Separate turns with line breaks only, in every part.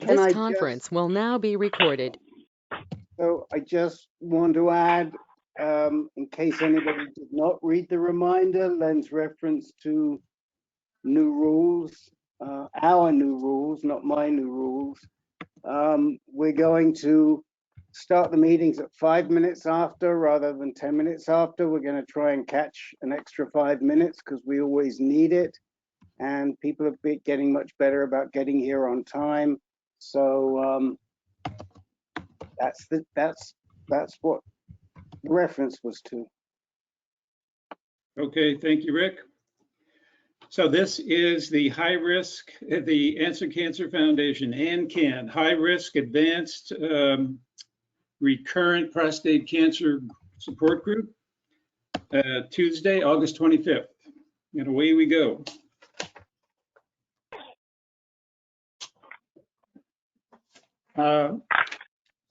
Can
This
I
conference will now be recorded.
So I just want to add, in case anybody did not read the reminder, Len's reference to new rules, our new rules, not my new rules. We're going to start the meetings at 5 minutes after rather than 10 minutes after. We're going to try and catch an extra 5 minutes because we always need it. And people are getting much better about getting here on time. So that's what the reference was to.
Okay, thank you, Rick. So this is the high risk, the Answer Cancer Foundation, ANCAN, high risk advanced recurrent prostate cancer support group, Tuesday, August 25th. And away we go.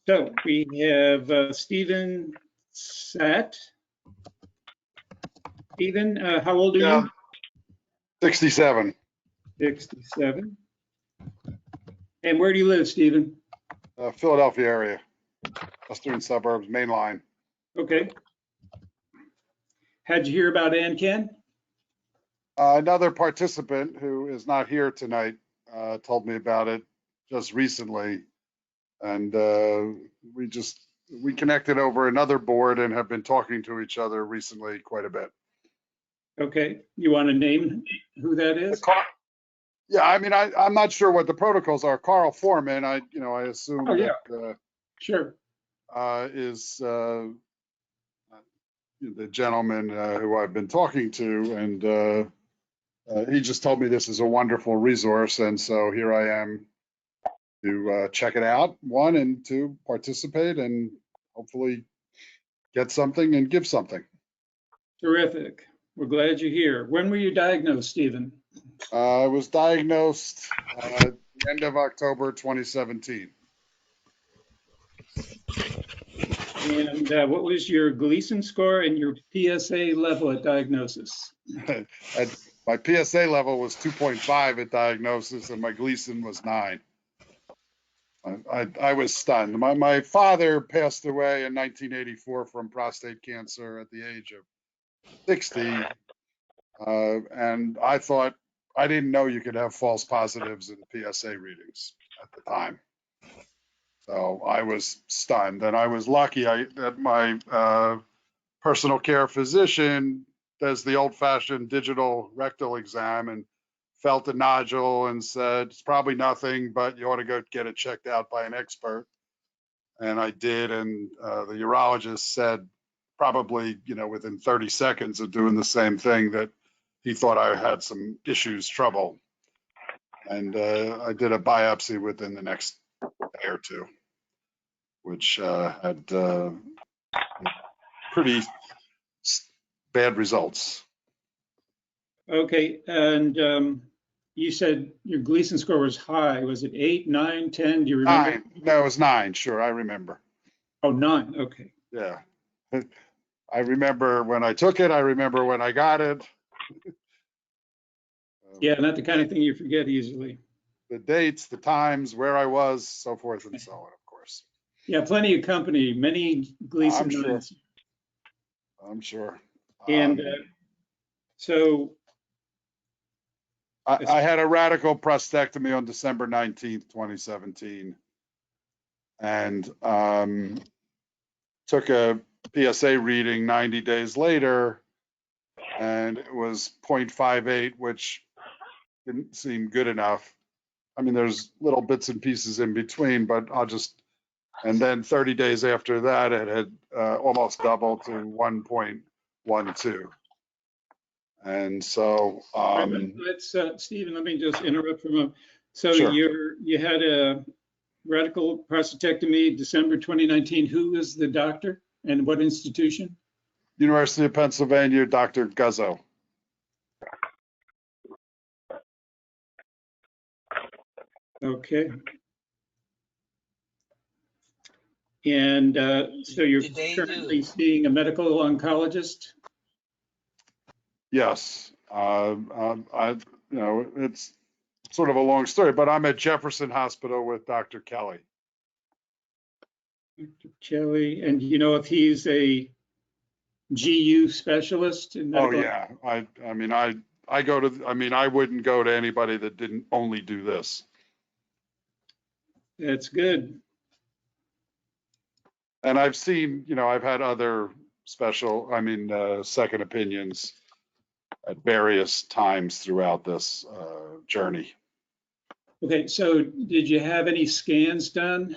So we have Stephen Satt. Stephen, how old are you?
67.
67. And where do you live, Stephen?
Philadelphia area, western suburbs, main line.
Okay. How'd you hear about ANCAN?
Another participant who is not here tonight told me about it just recently. And we connected over another board and have been talking to each other recently quite a bit.
Okay. You want to name who that is?
Yeah, I mean, I'm not sure what the protocols are. Carl Foreman, I assume that
Sure.
is the gentleman who I've been talking to, and he just told me this is a wonderful resource, and so here I am to check it out, one, and two, participate, and hopefully get something and give something.
Terrific. We're glad you're here. When were you diagnosed, Stephen?
I was diagnosed at the end of October 2017.
And what was your Gleason score and your PSA level at diagnosis?
My PSA level was 2.5 at diagnosis, and my Gleason was 9. I was stunned. My father passed away in 1984 from prostate cancer at the age of 60. And I didn't know you could have false positives in PSA readings at the time. So I was stunned, and I was lucky that my personal care physician does the old-fashioned digital rectal exam and felt a nodule and said, it's probably nothing, but you ought to go get it checked out by an expert. And I did, and the urologist said probably, within 30 seconds of doing the same thing, that he thought I had some trouble. And I did a biopsy within the next day or two, which had pretty bad results.
Okay. And you said your Gleason score was high. Was it 8, 9, 10? Do you remember?
9. No, it was 9. Sure, I remember.
Oh, 9. Okay.
Yeah. I remember when I took it. I remember when I got it.
Yeah, not the kind of thing you forget easily.
The dates, the times, where I was, so forth and so on, of course.
Yeah, plenty of company, many Gleason
I'm sure. I'm sure.
And so
I had a radical prostatectomy on December 19th, 2017, and took a PSA reading 90 days later, and it was 0.58, which didn't seem good enough. I mean, there's little bits and pieces in between, but and then 30 days after that, it had almost doubled to 1.12. And so,
Stephen, let me just interrupt for a moment. So
sure.
you had a radical prostatectomy December 2019. Who was the doctor and what institution?
University of Pennsylvania, Dr. Guzzo.
Okay. And so you're currently seeing a medical oncologist?
Yes. It's sort of a long story, but I'm at Jefferson Hospital with Dr. Kelly.
Dr. Kelly, and you know if he's a GU specialist in
Oh
medical?
yeah, I mean I go to, I mean I wouldn't go to anybody that didn't only do this.
That's good.
And I've seen, you know, I've had other second opinions at various times throughout this journey.
Okay, so did you have any scans done?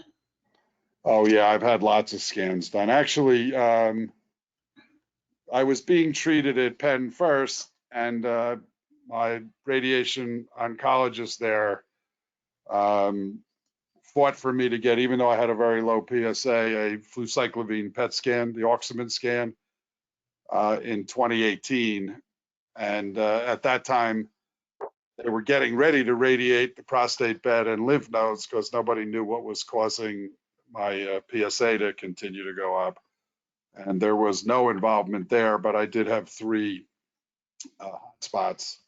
Oh yeah, I've had lots of scans done. Actually, I was being treated at Penn first, and my radiation oncologist there fought for me to get, even though I had a very low PSA, a flucyclovine PET scan, the Oxman scan, in 2018. And at that time, they were getting ready to radiate the prostate bed and lymph nodes because nobody knew what was causing my PSA to continue to go up. And there was no involvement there, but I did have 3 spots,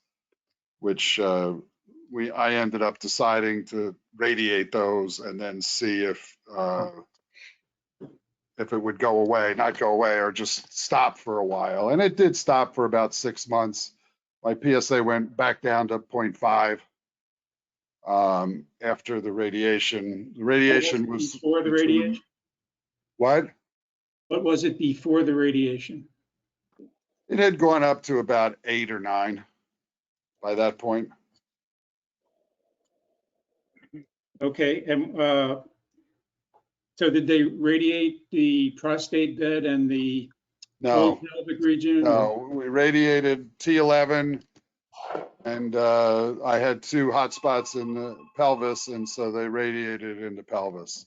which I ended up deciding to radiate those and then see if it would go away, not go away, or just stop for a while. And it did stop for about 6 months. My PSA went back down to 0.5 after the radiation. The radiation was
before the radiation.
What?
What was it before the radiation?
It had gone up to about 8 or 9 by that point.
Okay, and so did they radiate the prostate bed and the
No,
pelvic region?
no, we radiated T11, and I had 2 hot spots in the pelvis, and so they radiated in the pelvis.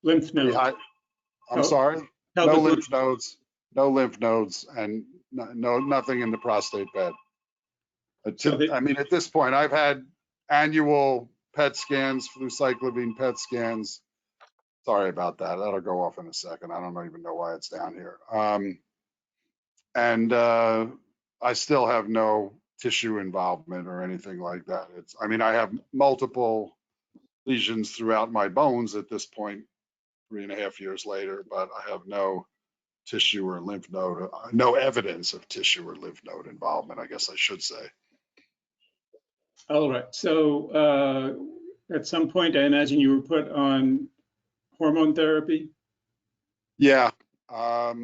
Lymph nodes.
I'm sorry?
Pelvic
No lymph nodes, no lymph nodes, and nothing in the prostate bed. I mean, at this point, I've had annual PET scans, flucyclovine PET scans. Sorry about that. That'll go off in a second. I don't even know why it's down here. And I still have no tissue involvement or anything like that. I mean, I have multiple lesions throughout my bones at this point, 3.5 years later, but I have no tissue or lymph node, no evidence of tissue or lymph node involvement, I guess I should say.
All right. So at some point, I imagine you were put on hormone therapy?
Yeah. I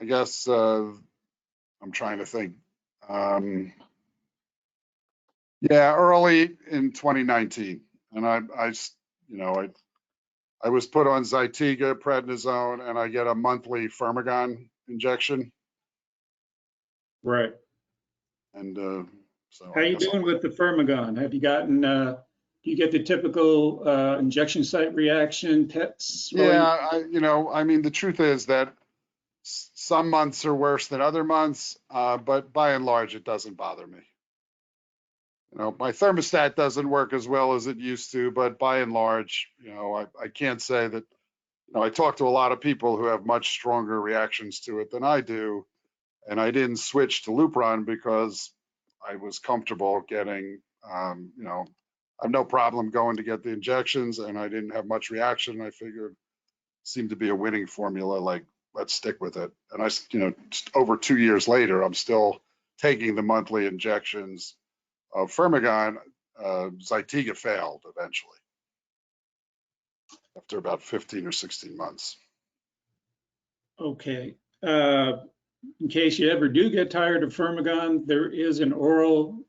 guess I'm trying to think. Yeah, early in 2019. And I was put on Zytiga, prednisone, and I get a monthly Pharmagon injection.
Right.
And so
how you doing with the Pharmagon? Have you gotten, do you get the typical injection site reaction, PETs?
Yeah, I mean, the truth is that some months are worse than other months, but by and large, it doesn't bother me. My thermostat doesn't work as well as it used to, but by and large, I can't say that. I talk to a lot of people who have much stronger reactions to it than I do, and I didn't switch to Lupron because I was comfortable getting, I have no problem going to get the injections, and I didn't have much reaction. I figured it seemed to be a winning formula, like, let's stick with it. And over 2 years later, I'm still taking the monthly injections of Pharmagon. Zytiga failed eventually after about 15 or 16 months.
Okay. In case you ever do get tired of Pharmagon, there is an oral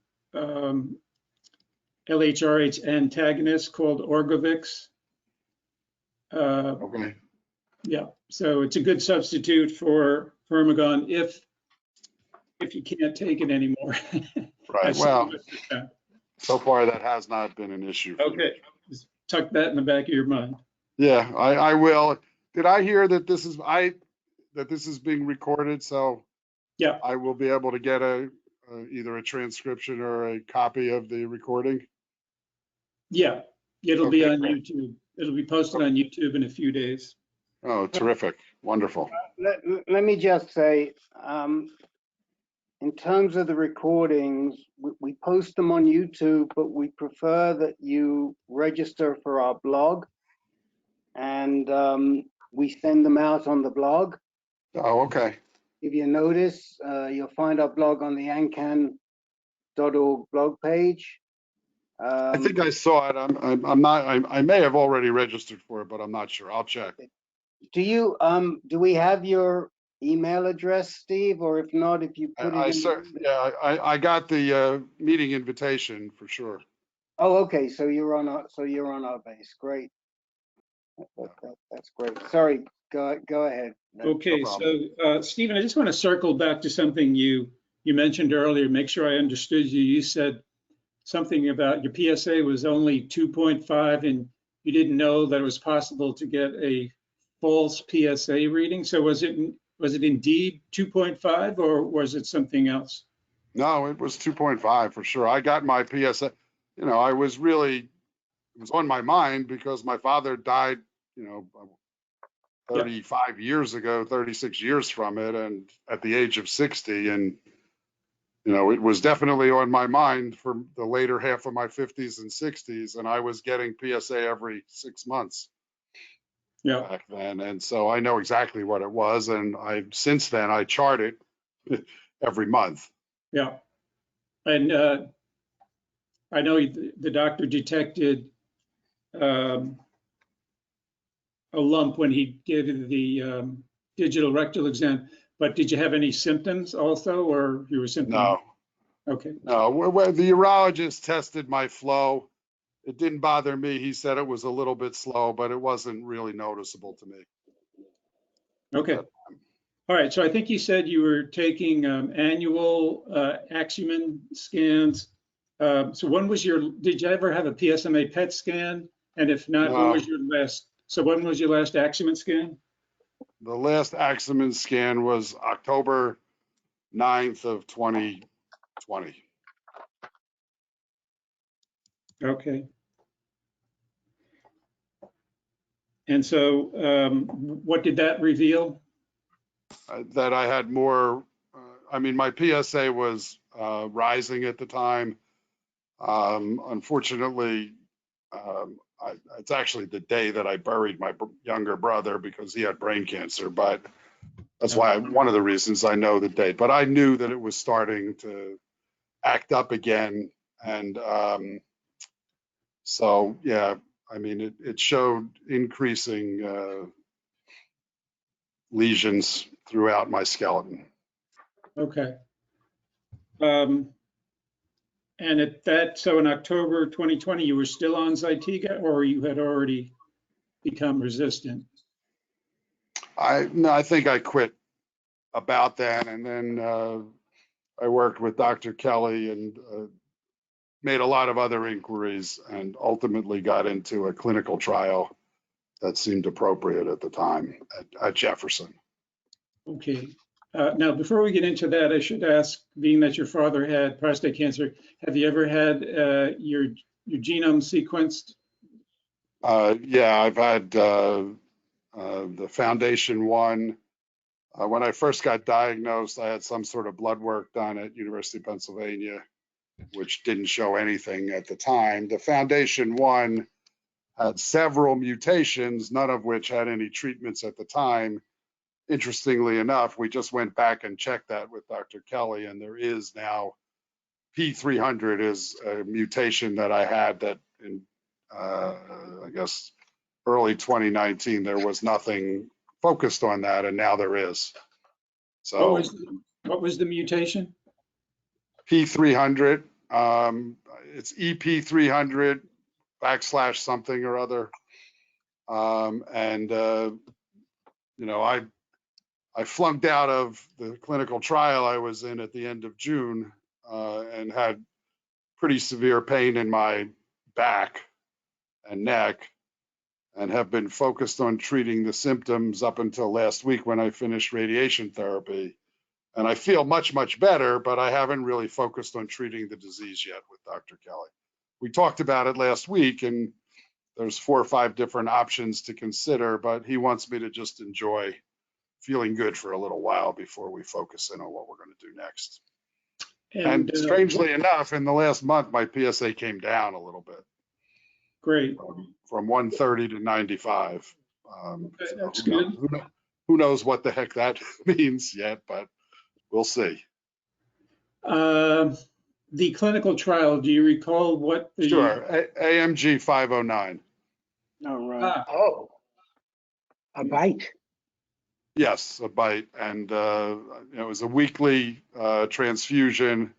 LHRH antagonist called Orgovix.
Okay.
Yeah, so it's a good substitute for Pharmagon if you can't take it anymore.
Right. Well, so far that has not been an issue.
Okay. Just tuck that in the back of your mind.
Yeah, I will. Did I hear that this is being recorded? So
yeah,
I will be able to get either a transcription or a copy of the recording.
Yeah, it'll be on YouTube. It'll be posted on YouTube in a few days.
Oh, terrific. Wonderful.
Let me just say, in terms of the recordings, we post them on YouTube, but we prefer that you register for our blog, and we send them out on the blog.
Oh, okay.
If you notice, you'll find our blog on the ancan.org blog page.
I think I saw it. I'm not. I may have already registered for it, but I'm not sure. I'll check.
Do we have your email address, Steve? Or if not, if you put it in.
Yeah, I got the meeting invitation for sure.
Oh, okay. So you're on our base. Great. That's great. Sorry. Go ahead.
Okay, so Stephen, I just want to circle back to something you mentioned earlier. Make sure I understood you. You said something about your PSA was only 2.5, and you didn't know that it was possible to get a false PSA reading. So was it indeed 2.5, or was it something else?
No, it was 2.5 for sure. I got my PSA. You know, it was on my mind because my father died, 35 years ago, 36 years from it, and at the age of 60. And, it was definitely on my mind for the later half of my 50s and 60s. And I was getting PSA every 6 months back then. And so I know exactly what it was. And since then, I chart it every month.
Yeah. And I know the doctor detected a lump when he did the digital rectal exam, but did you have any symptoms also, or you were simply?
No.
Okay.
No, the urologist tested my flow. It didn't bother me. He said it was a little bit slow, but it wasn't really noticeable to me.
Okay. All right. So I think you said you were taking annual Axumin scans. So did you ever have a PSMA PET scan? And if not,
No.
when was your last? So when was your last Axumin scan?
The last Axumin scan was October 9th of 2020.
Okay. And so what did that reveal?
That I had more, my PSA was rising at the time. Unfortunately, it's actually the day that I buried my younger brother because he had brain cancer, but that's one of the reasons I know the date. But I knew that it was starting to act up again. And so, yeah, it showed increasing lesions throughout my skeleton.
Okay. And so in October 2020, you were still on Zytiga, or you had already become resistant?
I think I quit about then, and then I worked with Dr. Kelly and made a lot of other inquiries, and ultimately got into a clinical trial that seemed appropriate at the time at Jefferson.
Okay. Now, before we get into that, I should ask, being that your father had prostate cancer, have you ever had your genome sequenced?
Yeah, I've had the Foundation one. When I first got diagnosed, I had some sort of blood work done at University of Pennsylvania, which didn't show anything at the time. The Foundation one had several mutations, none of which had any treatments at the time. Interestingly enough, we just went back and checked that with Dr. Kelly, and there is now P300 is a mutation that I had that in, I guess, early 2019, there was nothing focused on that, and now there is. So
what was the mutation?
P300, it's EP300 / something or other. I flunked out of the clinical trial I was in at the end of June and had pretty severe pain in my back and neck, and have been focused on treating the symptoms up until last week when I finished radiation therapy. And I feel much, much better, but I haven't really focused on treating the disease yet with Dr. Kelly. We talked about it last week, and there's 4 or 5 different options to consider, but he wants me to just enjoy feeling good for a little while before we focus in on what we're going to do next. And strangely enough, in the last month, my PSA came down a little bit.
Great.
From 130 to 95.
Okay,
So
that's good.
who knows what the heck that means yet, but we'll see.
The clinical trial, do you recall what the?
Sure, AMG 509.
All right.
Ah,
Oh, a bite.
Yes, a bite, and it was a weekly transfusion,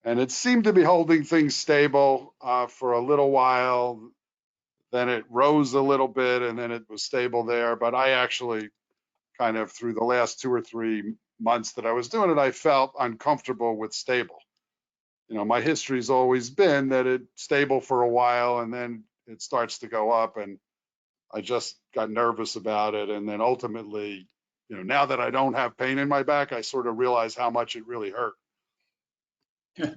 and it seemed to be holding things stable for a little while. Then it rose a little bit, and then it was stable there. But I actually kind of, through the last 2 or 3 months that I was doing it, I felt uncomfortable with stable. You know, my history's always been that it's stable for a while and then it starts to go up, and I just got nervous about it. And then ultimately, you know, now that I don't have pain in my back, I sort of realize how much it really hurt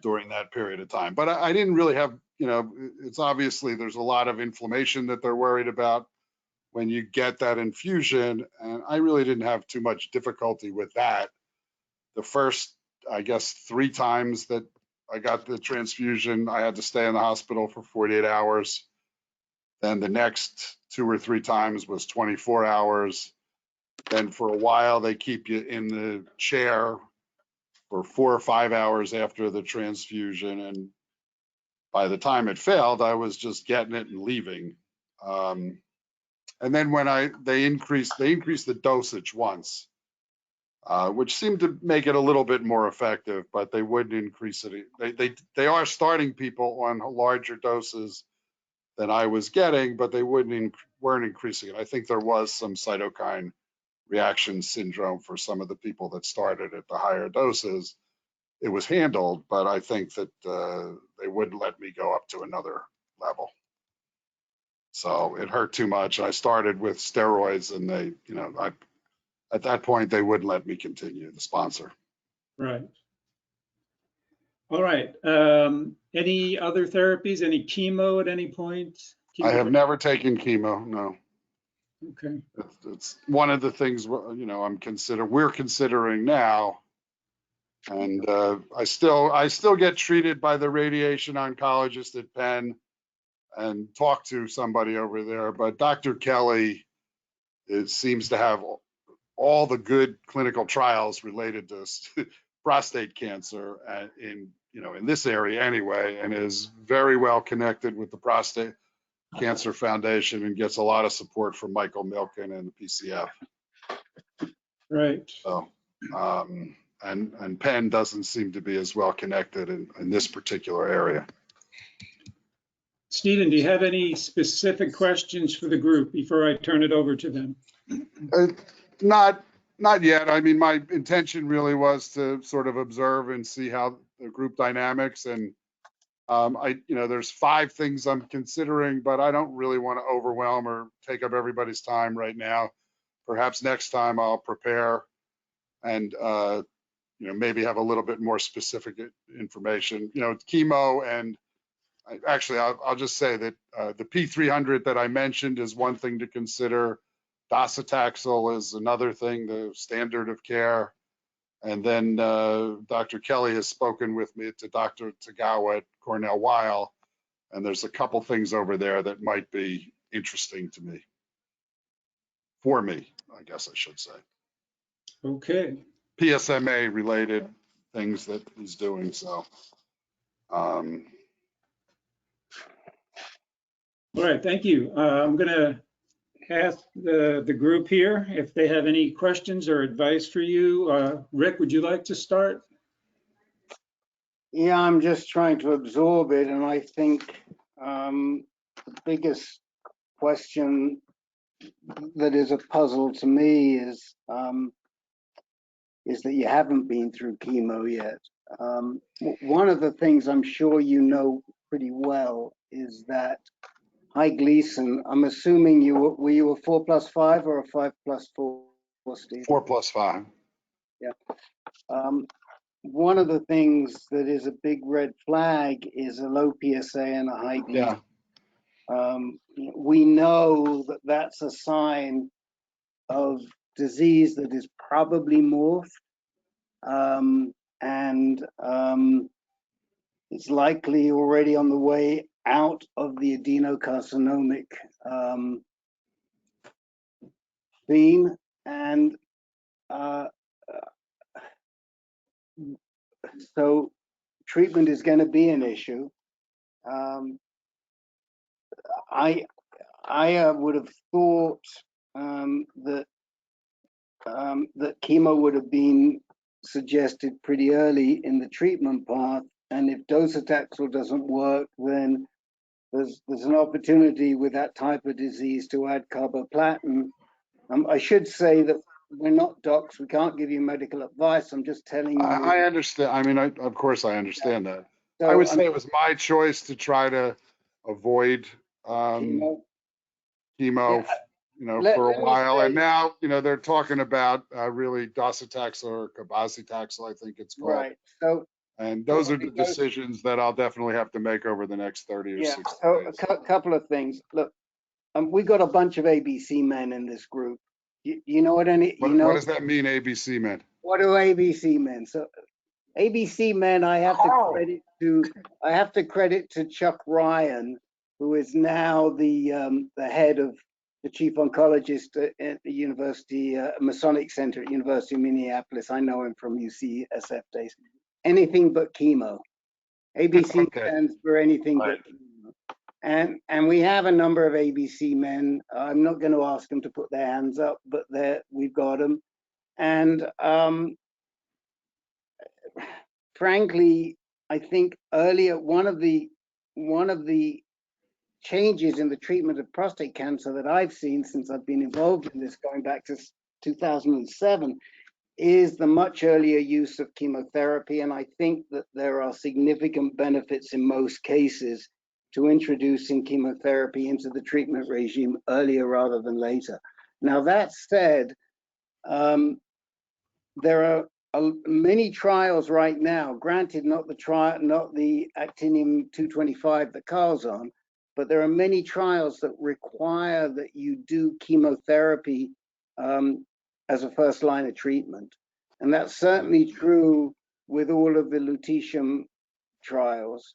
during that period of time. But I didn't really have, you know, it's obviously there's a lot of inflammation that they're worried about when you get that infusion, and I really didn't have too much difficulty with that. The first, I guess, 3 times that I got the transfusion, I had to stay in the hospital for 48 hours. Then the next 2 or 3 times was 24 hours. Then for a while, they keep you in the chair for 4 or 5 hours after the transfusion. And by the time it failed, I was just getting it and leaving. And then when they increased the dosage once, which seemed to make it a little bit more effective, but they wouldn't increase it. They are starting people on larger doses than I was getting, but they weren't increasing it. I think there was some cytokine reaction syndrome for some of the people that started at the higher doses. It was handled, but I think that they wouldn't let me go up to another level. So it hurt too much. I started with steroids, and they, you know, at that point they wouldn't let me continue, the sponsor.
right. All right. Any other therapies? Any chemo at any point?
I have never taken chemo. No.
Okay.
It's one of the things, you know, we're considering now. And I still get treated by the radiation oncologist at Penn and talk to somebody over there. But Dr. Kelly, it seems to have all the good clinical trials related to prostate cancer in this area anyway, and is very well connected with the Prostate Cancer Foundation and gets a lot of support from Michael Milken and the PCF.
Right.
So, and Penn doesn't seem to be as well connected in this particular area.
Stephen, do you have any specific questions for the group before I turn it over to them?
Not yet. I mean, my intention really was to sort of observe and see how the group dynamics, and there's 5 things I'm considering, but I don't really want to overwhelm or take up everybody's time right now. Perhaps next time I'll prepare and maybe have a little bit more specific information. Chemo, and I'll just say that the P300 that I mentioned is one thing to consider. Docetaxel is another thing, the standard of care. And then Dr. Kelly has spoken with me to Dr. Tagawa at Cornell Weill, and there's a couple things over there that might be interesting to me. For me, I guess I should say.
Okay.
PSMA related things that he's doing. So.
All right, thank you. I'm going to ask the group here if they have any questions or advice for you. Rick, would you like to start?
Yeah, I'm just trying to absorb it, and I think the biggest question that is a puzzle to me is that you haven't been through chemo yet. One of the things I'm sure you know pretty well is that high Gleason, I'm assuming were you a 4+5 or a 5+4, Steve?
4+5.
Yeah. One of the things that is a big red flag is a low PSA and a high Gleason.
Yeah.
We know that that's a sign of disease that is probably morphed. and it's likely already on the way out of the adenocarcinomic theme, and so treatment is going to be an issue. I would have thought that that chemo would have been suggested pretty early in the treatment path, and if docetaxel doesn't work, then there's an opportunity with that type of disease to add carboplatin. I should say that we're not docs; we can't give you medical advice. I'm just telling you.
I understand. I mean, of course, I understand that.
So,
I would say it was my choice to try to avoid chemo,
yeah,
for a
let me
while.
say-
And now, they're talking about really docetaxel or cabazitaxel, I think it's called.
right. So,
And those are the decisions that I'll definitely have to make over the next 30 or 60
so
days.
a couple of things. Look, we got a bunch of ABC men in this group. You know what any?
What does that mean, ABC men?
What do ABC men? So ABC men, I have to credit to Chuck Ryan, who is now the head of the chief oncologist at the University Masonic Center at University of Minneapolis. I know him from UCSF days. Anything but chemo. ABC stands for anything but chemo. And we have a number of ABC men. I'm not going to ask them to put their hands up, but we've got them. And frankly, I think earlier one of the changes in the treatment of prostate cancer that I've seen since I've been involved in this, going back to 2007, is the much earlier use of chemotherapy. And I think that there are significant benefits in most cases to introducing chemotherapy into the treatment regime earlier rather than later. Now, that said, there are many trials right now, granted not the actinium-225 that Carl's on, but there are many trials that require that you do chemotherapy as a first line of treatment. And that's certainly true with all of the lutetium trials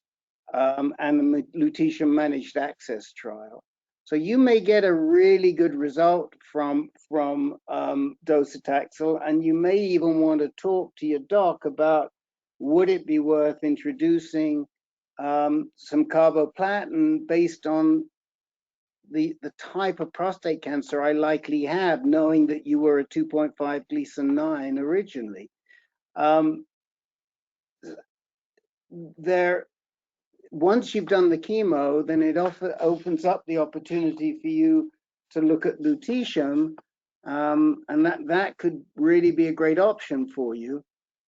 and the lutetium managed access trial. So you may get a really good result from docetaxel, and you may even want to talk to your doc about, would it be worth introducing some carboplatin based on the type of prostate cancer I likely have, knowing that you were a 2.5 Gleason 9 originally. Once you've done the chemo, then it opens up the opportunity for you to look at lutetium, and that could really be a great option for you.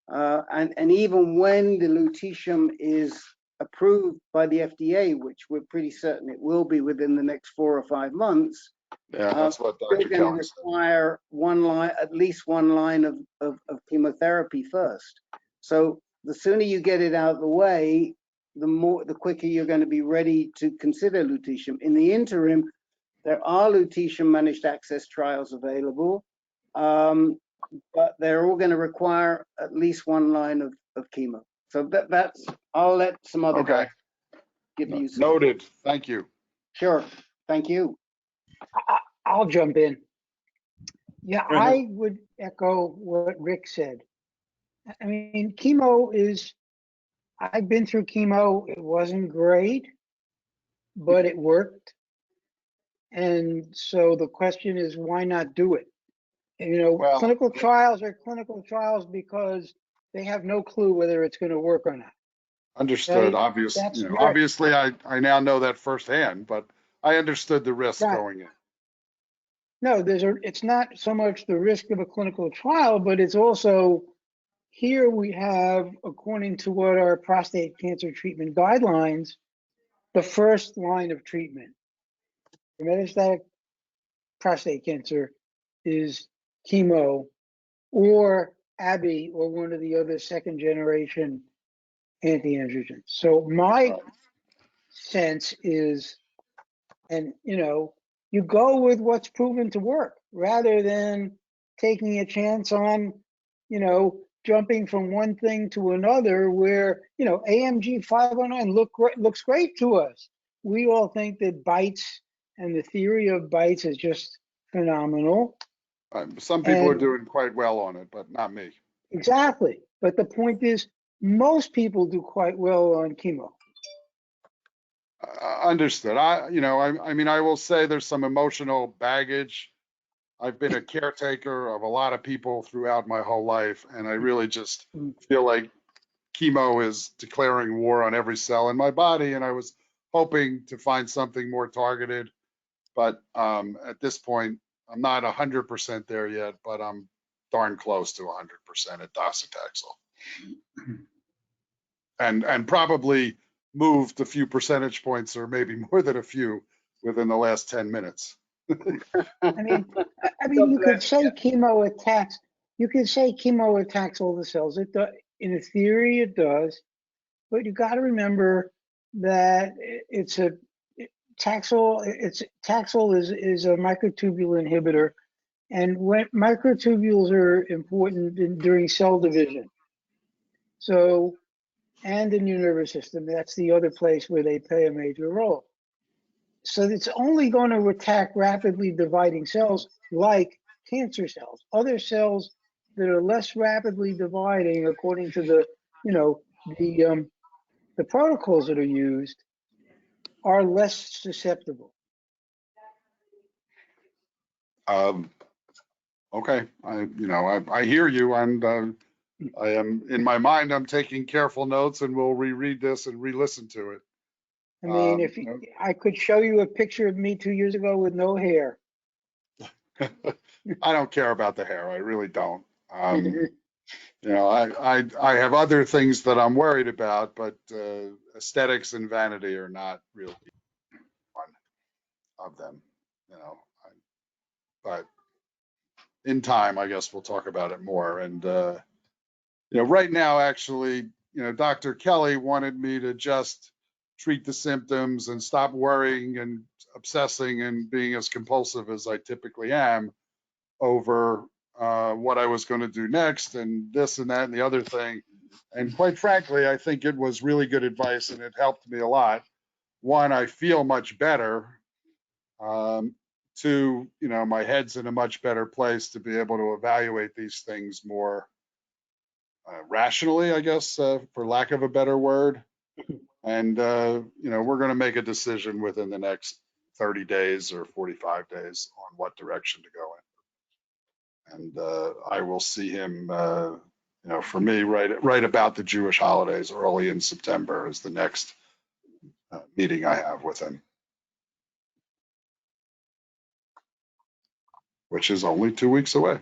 And even when the lutetium is approved by the FDA, which we're pretty certain it will be within the next 4 or 5 months,
Yeah, that's what Dr.
you're going to require at least one line of chemotherapy first. So the sooner you get it out of the way, the quicker you're going to be ready to consider lutetium. In the interim, there are lutetium managed access trials available, but they're all going to require at least one line of chemo. So that's, I'll let some other guys give you some.
Noted. Thank you.
Sure. Thank you.
I'll jump in. Yeah, I would echo what Rick said. I mean, I've been through chemo. It wasn't great, but it worked. And so the question is, why not do it? Clinical trials are clinical trials because they have no clue whether it's going to work or not.
Understood.
Right?
Obviously, I now know that firsthand, but I understood the risk going in.
No, it's not so much the risk of a clinical trial, but it's also, here we have, according to what our prostate cancer treatment guidelines, the first line of treatment for metastatic prostate cancer is chemo or ABI or one of the other second generation anti-androgens. So my sense is, and you go with what's proven to work rather than taking a chance on, jumping from one thing to another where, you know, AMG 509 looks great to us. We all think that bites and the theory of bites is just phenomenal.
Some people are
And
doing quite well on it, but not me.
exactly. But the point is, most people do quite well on chemo.
Understood. I mean, I will say there's some emotional baggage. I've been a caretaker of a lot of people throughout my whole life, and I really just feel like chemo is declaring war on every cell in my body, and I was hoping to find something more targeted. But at this point, I'm not 100% there yet, but I'm darn close to 100% at docetaxel. And probably moved a few percentage points, or maybe more than a few, within the last 10 minutes.
I mean, you could say chemo attacks. You could say chemo attacks all the cells. It does, in theory, it does. But you got to remember that Taxol is a microtubule inhibitor, and when microtubules are important during cell division. So, and in your nervous system, that's the other place where they play a major role. So it's only going to attack rapidly dividing cells like cancer cells. Other cells that are less rapidly dividing, according to the, you know, the protocols that are used, are less susceptible.
Okay, I hear you, and I am, in my mind, I'm taking careful notes, and we'll reread this and re-listen to it.
I mean, if I could show you a picture of me 2 years ago with no hair.
I don't care about the hair. I really don't. I have other things that I'm worried about, but aesthetics and vanity are not really one of them. But in time, I guess we'll talk about it more. And right now, actually, Dr. Kelly wanted me to just treat the symptoms and stop worrying and obsessing and being as compulsive as I typically am over what I was going to do next and this and that and the other thing. And quite frankly, I think it was really good advice, and it helped me a lot. One, I feel much better. Two, my head's in a much better place to be able to evaluate these things more rationally, I guess, for lack of a better word. And, we're going to make a decision within the next 30 days or 45 days on what direction to go in. And I will see him, for me, right about the Jewish holidays, early in September is the next meeting I have with him, which is only 2 weeks away.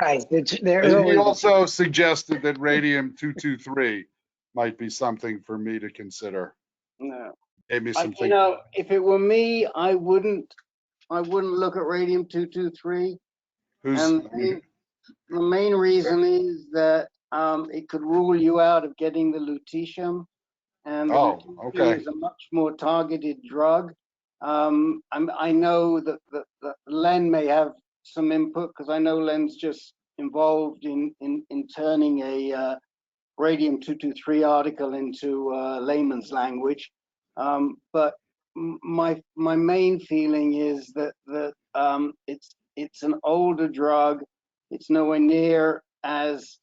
Right.
He also suggested that radium-223 might be something for me to consider.
No.
Gave me some
If it were me, I wouldn't look at radium-223. And the main reason is that it could rule you out of getting the lutetium, and the lutetium is a much more targeted drug. I know that Len may have some input, because I know Len's just involved in turning a radium-223 article into layman's language. But my main feeling is that it's an older drug. It's nowhere near as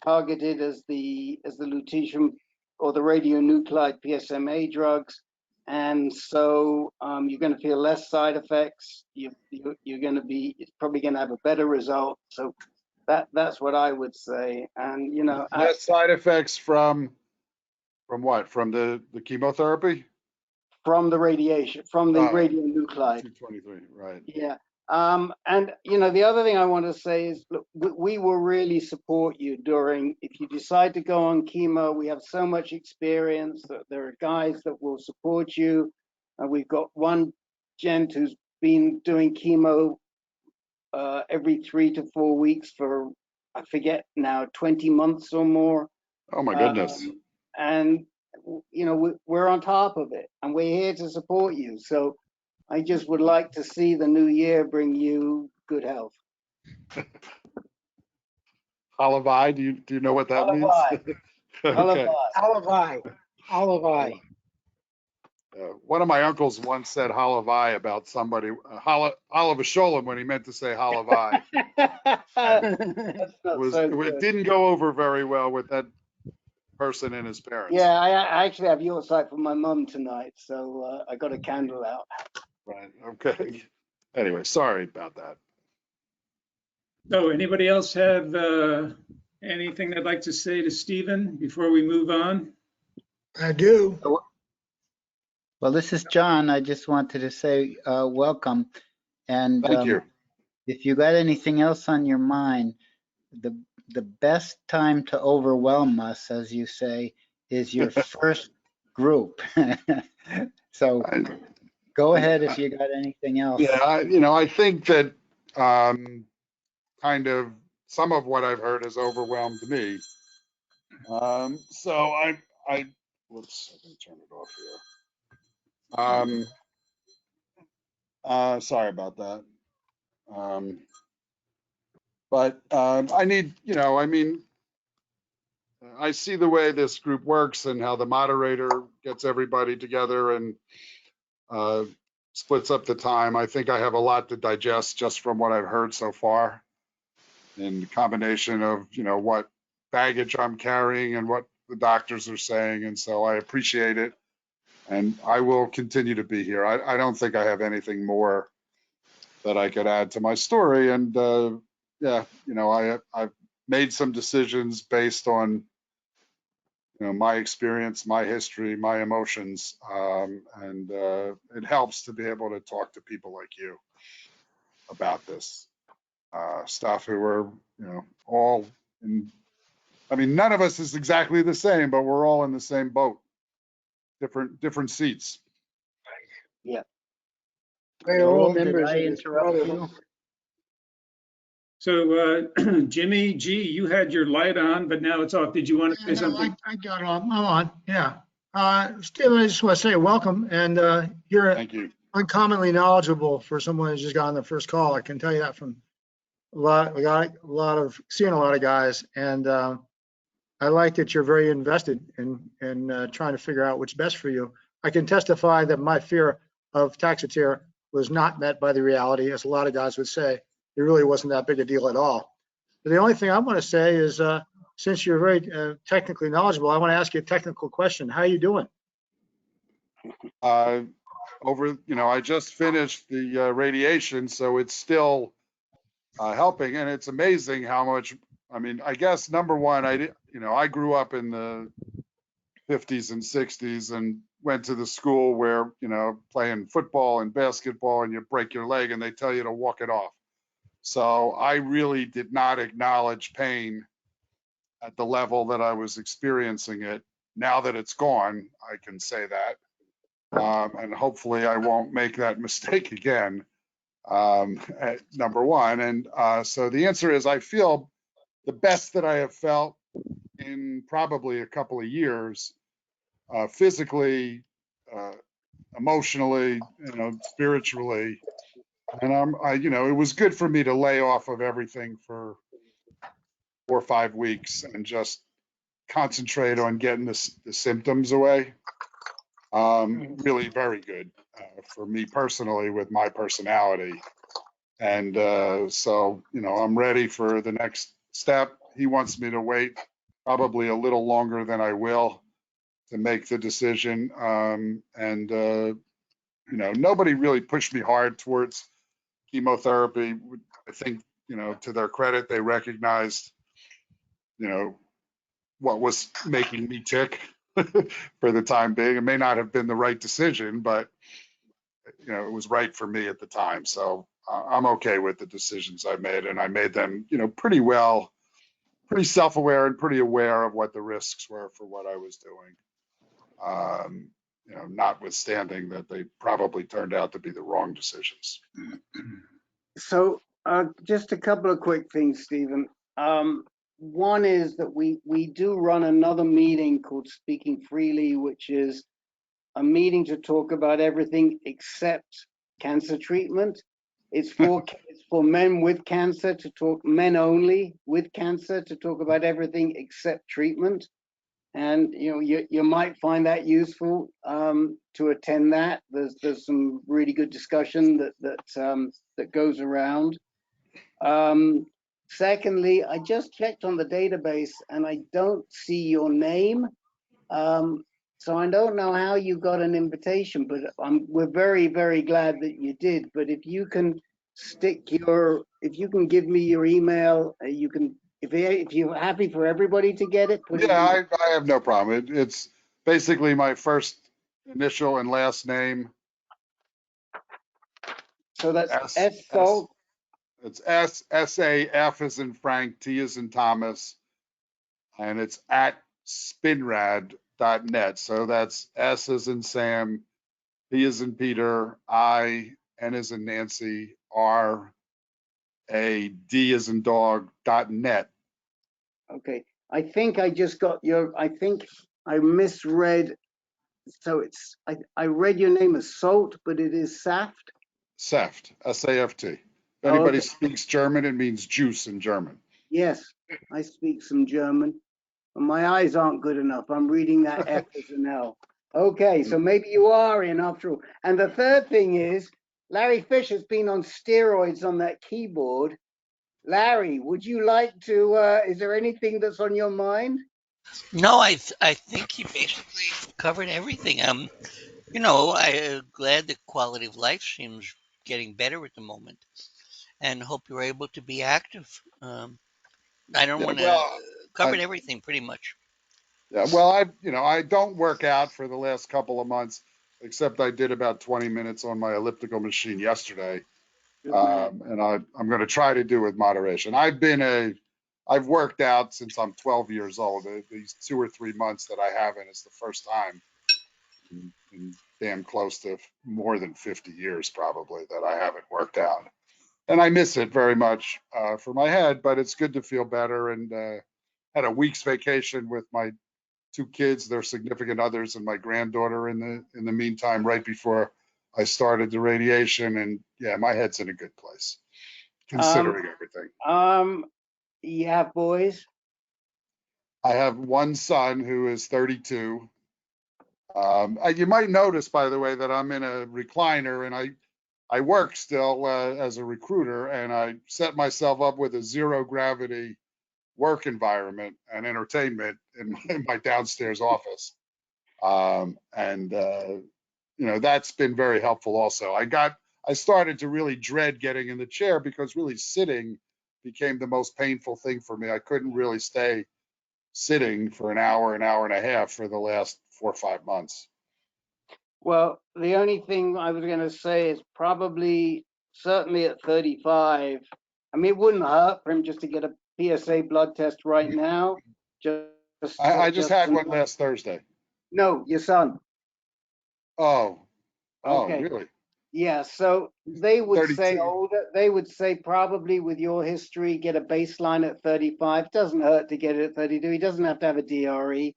targeted as the lutetium or the radionuclide PSMA drugs, and so you're going to feel less side effects. You're going to be, it's probably going to have a better result. So that's what I would say. And
less side effects from what? From the chemotherapy?
From the radiation, from the radionuclide.
223, right?
Yeah. And the other thing I want to say is, look, we will really support you if you decide to go on chemo. We have so much experience that there are guys that will support you. We've got one gent who's been doing chemo every 3 to 4 weeks for, I forget now, 20 months or more.
Oh my goodness.
And we're on top of it, and we're here to support you. So I just would like to see the new year bring you good health.
Halavai, do you know what that means?
Halavai.
Okay.
Halavai.
Halavai.
One of my uncles once said halavai about somebody, Oliver Sholem, when he meant to say halavai.
That's not so
It
good.
didn't go over very well with that person and his parents.
Yeah, I actually have your site for my mum tonight, so I got a candle out.
Right. Okay. Anyway, sorry about that.
So anybody else have anything they'd like to say to Stephen before we move on?
I do.
Well, this is John. I just wanted to say welcome. And
Thank you.
if you got anything else on your mind, the best time to overwhelm us, as you say, is your first group. So go ahead if you got anything else.
Yeah, I think that kind of some of what I've heard has overwhelmed me. So whoops, I can turn it off here. Sorry about that. But I need, I see the way this group works and how the moderator gets everybody together and splits up the time. I think I have a lot to digest just from what I've heard so far, in the combination of, what baggage I'm carrying and what the doctors are saying. And so I appreciate it. And I will continue to be here. I don't think I have anything more that I could add to my story. And yeah, I've made some decisions based on, my experience, my history, my emotions. And it helps to be able to talk to people like you about this stuff who are, all in, none of us is exactly the same, but we're all in the same boat, different seats.
Yeah.
We're all
Joel, did
members
I
of this
interrupt
brotherhood.
you?
So Jimmy G, you had your light on, but now it's off. Did you want to say
No,
something?
I got it on. I'm on. Yeah. Stephen, I just want to say welcome. And you're
Thank you.
uncommonly knowledgeable for someone who's just got on their first call. I can tell you that from seeing a lot of guys. And I like that you're very invested in trying to figure out what's best for you. I can testify that my fear of Taxotere was not met by the reality, as a lot of guys would say. It really wasn't that big a deal at all. But the only thing I want to say is, since you're very technically knowledgeable, I want to ask you a technical question. How are you doing?
I just finished the radiation, so it's still helping, and it's amazing how much. I guess number one, I grew up in the 50s and 60s and went to the school where, playing football and basketball and you break your leg and they tell you to walk it off. So I really did not acknowledge pain at the level that I was experiencing it. Now that it's gone, I can say that. And hopefully I won't make that mistake again, at number one. And so the answer is, I feel the best that I have felt in probably a couple of years, physically, emotionally, spiritually. And it was good for me to lay off of everything for 4 or 5 weeks and just concentrate on getting the symptoms away. Really very good for me personally with my personality. And so, I'm ready for the next step. He wants me to wait probably a little longer than I will to make the decision. Nobody really pushed me hard towards chemotherapy. I think, to their credit, they recognized, what was making me tick for the time being. It may not have been the right decision, but, it was right for me at the time. So I'm okay with the decisions I made, and I made them, pretty well, pretty self-aware and pretty aware of what the risks were for what I was doing. Notwithstanding that they probably turned out to be the wrong decisions.
So just a couple of quick things, Stephen. One is that we do run another meeting called Speaking Freely, which is a meeting to talk about everything except cancer treatment. It's for men with cancer to talk, men only with cancer to talk about everything except treatment. And you might find that useful to attend that. There's some really good discussion that goes around. Secondly, I just checked on the database and I don't see your name. So I don't know how you got an invitation, but we're very, very glad that you did. But if you can give me your email, you can, if you're happy for everybody to get it, put it
Yeah,
in.
I have no problem. It's basically my first initial and last name.
So that's
S
Salt.
It's SAF as in Frank, T as in Thomas, and it's at spinrad.net. So that's S as in Sam, P as in Peter, I, N as in Nancy, R, A, D as in dog.net.
Okay. I think I just got I think I misread. So I read your name as Salt, but it is Saft.
Saft, S-A-F-T. If anybody
Okay.
speaks German, it means juice in German.
Yes, I speak some German. But my eyes aren't good enough. I'm reading that F as an L. Okay, so maybe you are in after all. And the third thing is, Larry Fisher's been on steroids on that keyboard. Larry, would you like to, is there anything that's on your mind?
No, I think he basically covered everything. I'm glad the quality of life seems getting better at the moment, and hope you're able to be active. I don't
Yeah,
want to
well,
covered everything pretty much.
I don't work out for the last couple of months, except I did about 20 minutes on my elliptical machine yesterday. And I'm going to try to do with moderation. I've worked out since I'm 12 years old. These 2 or 3 months that I haven't is the first time in damn close to more than 50 years probably that I haven't worked out. And I miss it very much for my head, but it's good to feel better. And had a week's vacation with my 2 kids, their significant others, and my granddaughter in the meantime, right before I started the radiation. And yeah, my head's in a good place, considering everything.
You have boys?
I have one son who is 32. You might notice, by the way, that I'm in a recliner, and I work still as a recruiter, and I set myself up with a zero gravity work environment and entertainment in my downstairs office. That's been very helpful also. I started to really dread getting in the chair because really sitting became the most painful thing for me. I couldn't really stay sitting for an hour and a half for the last 4 or 5 months.
Well, the only thing I was going to say is certainly at 35, I mean, it wouldn't hurt for him just to get a PSA blood test right now.
I just had one last Thursday.
No, your son.
Oh,
Okay.
Really?
Yeah, so they would say
32.
older. They would say probably with your history, get a baseline at 35. Doesn't hurt to get it at 32. He doesn't have to have a DRE,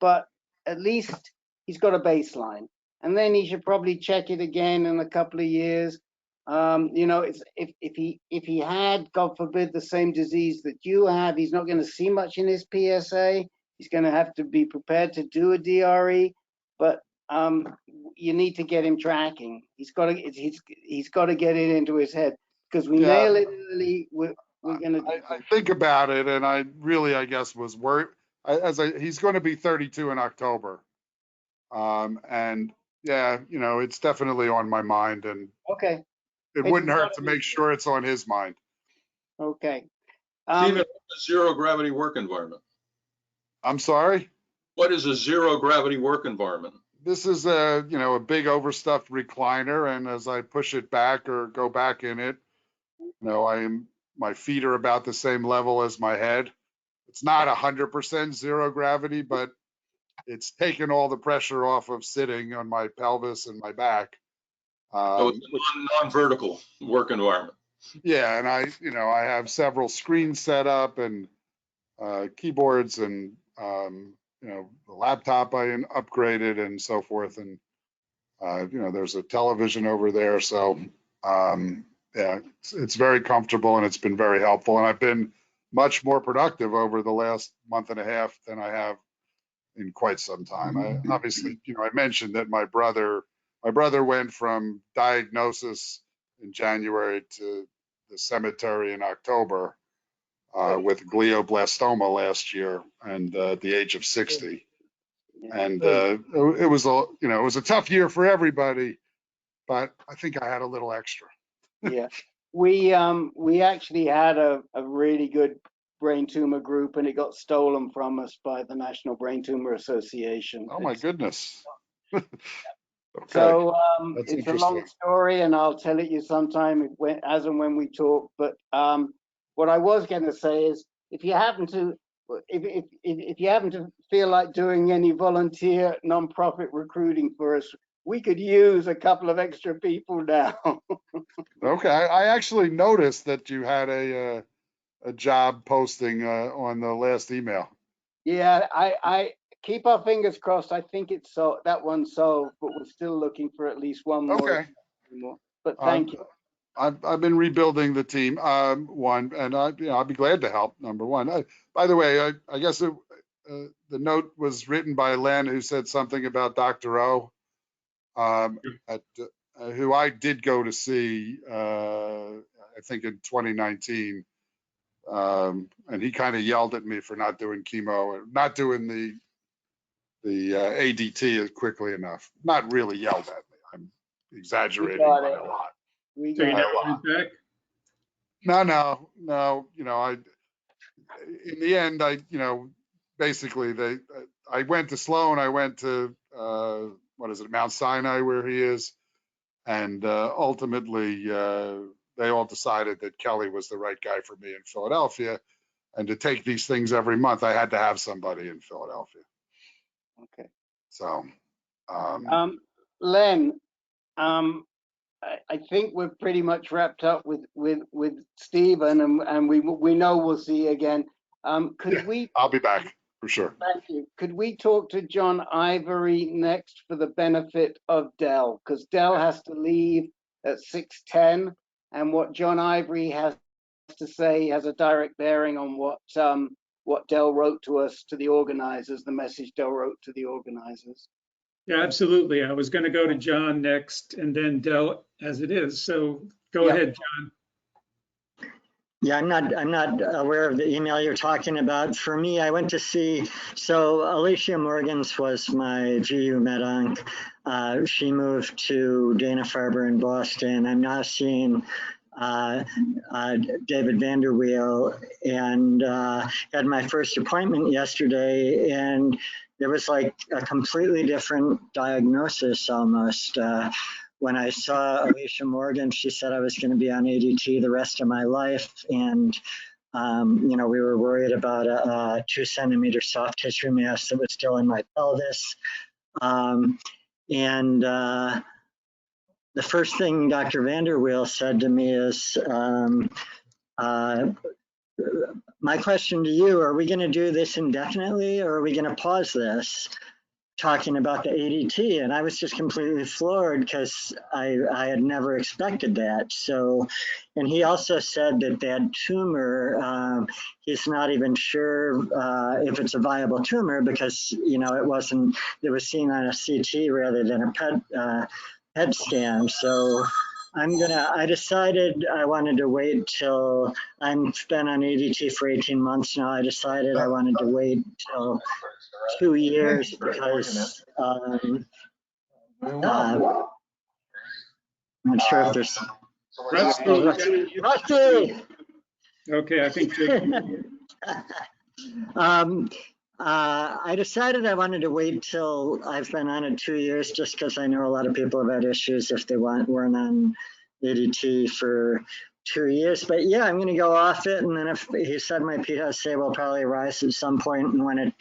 but at least he's got a baseline. And then he should probably check it again in a couple of years. It's if he had, God forbid, the same disease that you have, he's not going to see much in his PSA. He's going to have to be prepared to do a DRE, but you need to get him tracking. He's got to get it into his head, because we nail it early. We're gonna.
I think about it, and I guess was worried. He's going to be 32 in October, and yeah, it's definitely on my mind, and
Okay.
it wouldn't hurt to make sure it's on his mind.
Okay.
Stephen, zero gravity work environment.
I'm sorry?
What is a zero gravity work environment?
This is a big overstuffed recliner, and as I push it back or go back in it, my feet are about the same level as my head. It's not 100% zero gravity, but it's taken all the pressure off of sitting on my pelvis and my back.
So it's a non-vertical work environment.
Yeah, and I have several screens set up and keyboards and the laptop I upgraded and so forth, and there's a television over there, so yeah, it's very comfortable and it's been very helpful. And I've been much more productive over the last month and a half than I have in quite some time. Obviously, I mentioned that my brother went from diagnosis in January to the cemetery in October with glioblastoma last year, and at the age of 60. And it was a tough year for everybody, but I think I had a little extra.
Yeah, we actually had a really good brain tumor group, and it got stolen from us by the National Brain Tumor Association.
Oh my goodness. Okay.
So
That's
it's a long story, and I'll tell it you sometime as and when we talk. But what I was going to say is, if you happen to feel like doing any volunteer nonprofit recruiting for us, we could use a couple of extra people now.
Okay, I actually noticed that you had a job posting on the last email.
Yeah, I keep our fingers crossed. I think it's that one's solved, but we're still looking for at least one more.
Okay.
But thank you.
I've been rebuilding the team. One, and I'll be glad to help. Number one. By the way, I guess the note was written by Len, who said something about Dr. O, who I did go to see, I think in 2019. And he kind of yelled at me for not doing chemo, not doing the ADT quickly enough. Not really yelled at me. I'm exaggerating by a lot.
So you never went back?
No. In the end, basically I went to Sloan. I went to Mount Sinai, where he is, and ultimately they all decided that Kelly was the right guy for me in Philadelphia. And to take these things every month, I had to have somebody in Philadelphia.
Okay.
So,
Len, I think we're pretty much wrapped up with Stephen, and we know we'll see you again.
I'll be back for sure.
Thank you. Could we talk to John Ivory next for the benefit of Dell? Because Dell has to leave at 6:10, and what John Ivory has to say has a direct bearing on what Dell wrote to us, to the organizers, the message Dell wrote to the organizers.
Yeah, absolutely. I was going to go to John next and then Dell as it is. So go ahead, John.
Yeah, I'm not aware of the email you're talking about. For me, I went to see, so Alicia Morgans was my GU med onc. She moved to Dana-Farber in Boston. I'm now seeing David Vanderweel, and had my first appointment yesterday, and there was like a completely different diagnosis almost. When I saw Alicia Morgan, she said I was going to be on ADT the rest of my life, and we were worried about a 2-centimeter soft tissue mass that was still in my pelvis. The first thing Dr. Vanderweel said to me is, my question to you, are we going to do this indefinitely, or are we going to pause this? Talking about the ADT, and I was just completely floored because I had never expected that. So, and he also said that tumor, he's not even sure if it's a viable tumor because it was seen on a CT rather than a PET scan. So I decided I wanted to wait till I've been on ADT for 18 months now. I decided I wanted to wait till 2 years because I'm not sure if there's Rusty.
Okay, I think
I decided I wanted to wait till I've been on it 2 years just because I know a lot of people have had issues if they weren't on ADT for 2 years. But yeah, I'm going to go off it, and then if he said my PSA will probably rise at some point, and when it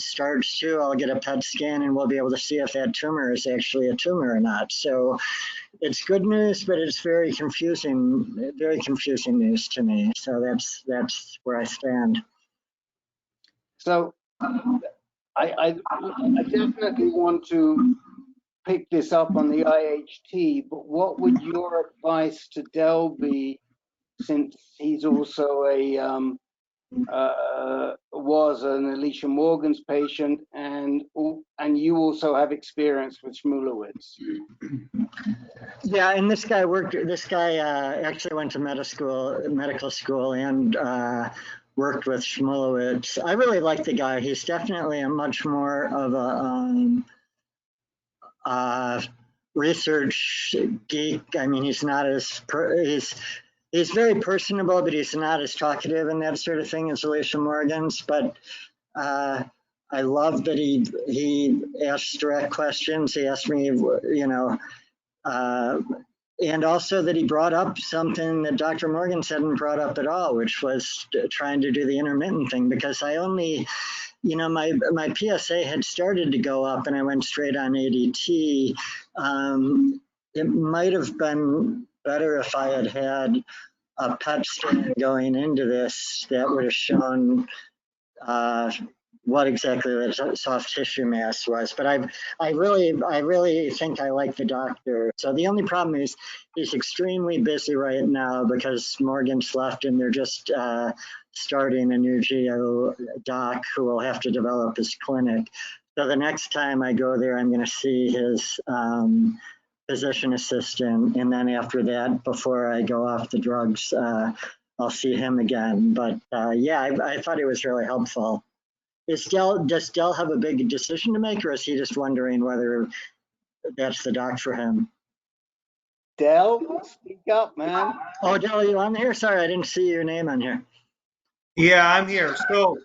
starts to, I'll get a PET scan and we'll be able to see if that tumor is actually a tumor or not. So it's good news, but it's very confusing news to me. So that's where I stand.
So I definitely want to pick this up on the IHT, but what would your advice to Dell be, since he's also was an Alicia Morgans patient, and you also have experience with Shmulewicz?
Yeah, and this guy actually went to medical school and worked with Shmulewicz. I really like the guy. He's definitely a much more of a research geek. I mean, he's not as he's very personable, but he's not as talkative and that sort of thing as Alicia Morgans. But I love that he asks direct questions. He asked me, you know, and also that he brought up something that Dr. Morgans hadn't brought up at all, which was trying to do the intermittent thing, because I only, you know, my PSA had started to go up and I went straight on ADT. It might have been better if I had had a PET scan going into this that would have shown what exactly the soft tissue mass was. But I really think I like the doctor. So the only problem is he's extremely busy right now because Morgan's left and they're just starting a new geo doc who will have to develop his clinic. So the next time I go there, I'm going to see his physician assistant. And then after that, before I go off the drugs, I'll see him again. But yeah, I thought it was really helpful. Does Dell have a big decision to make, or is he just wondering whether that's the doc for him?
Dell, speak up, man.
Oh, Dell, are you on here? Sorry, I didn't see your name on here.
Yeah, I'm here. So,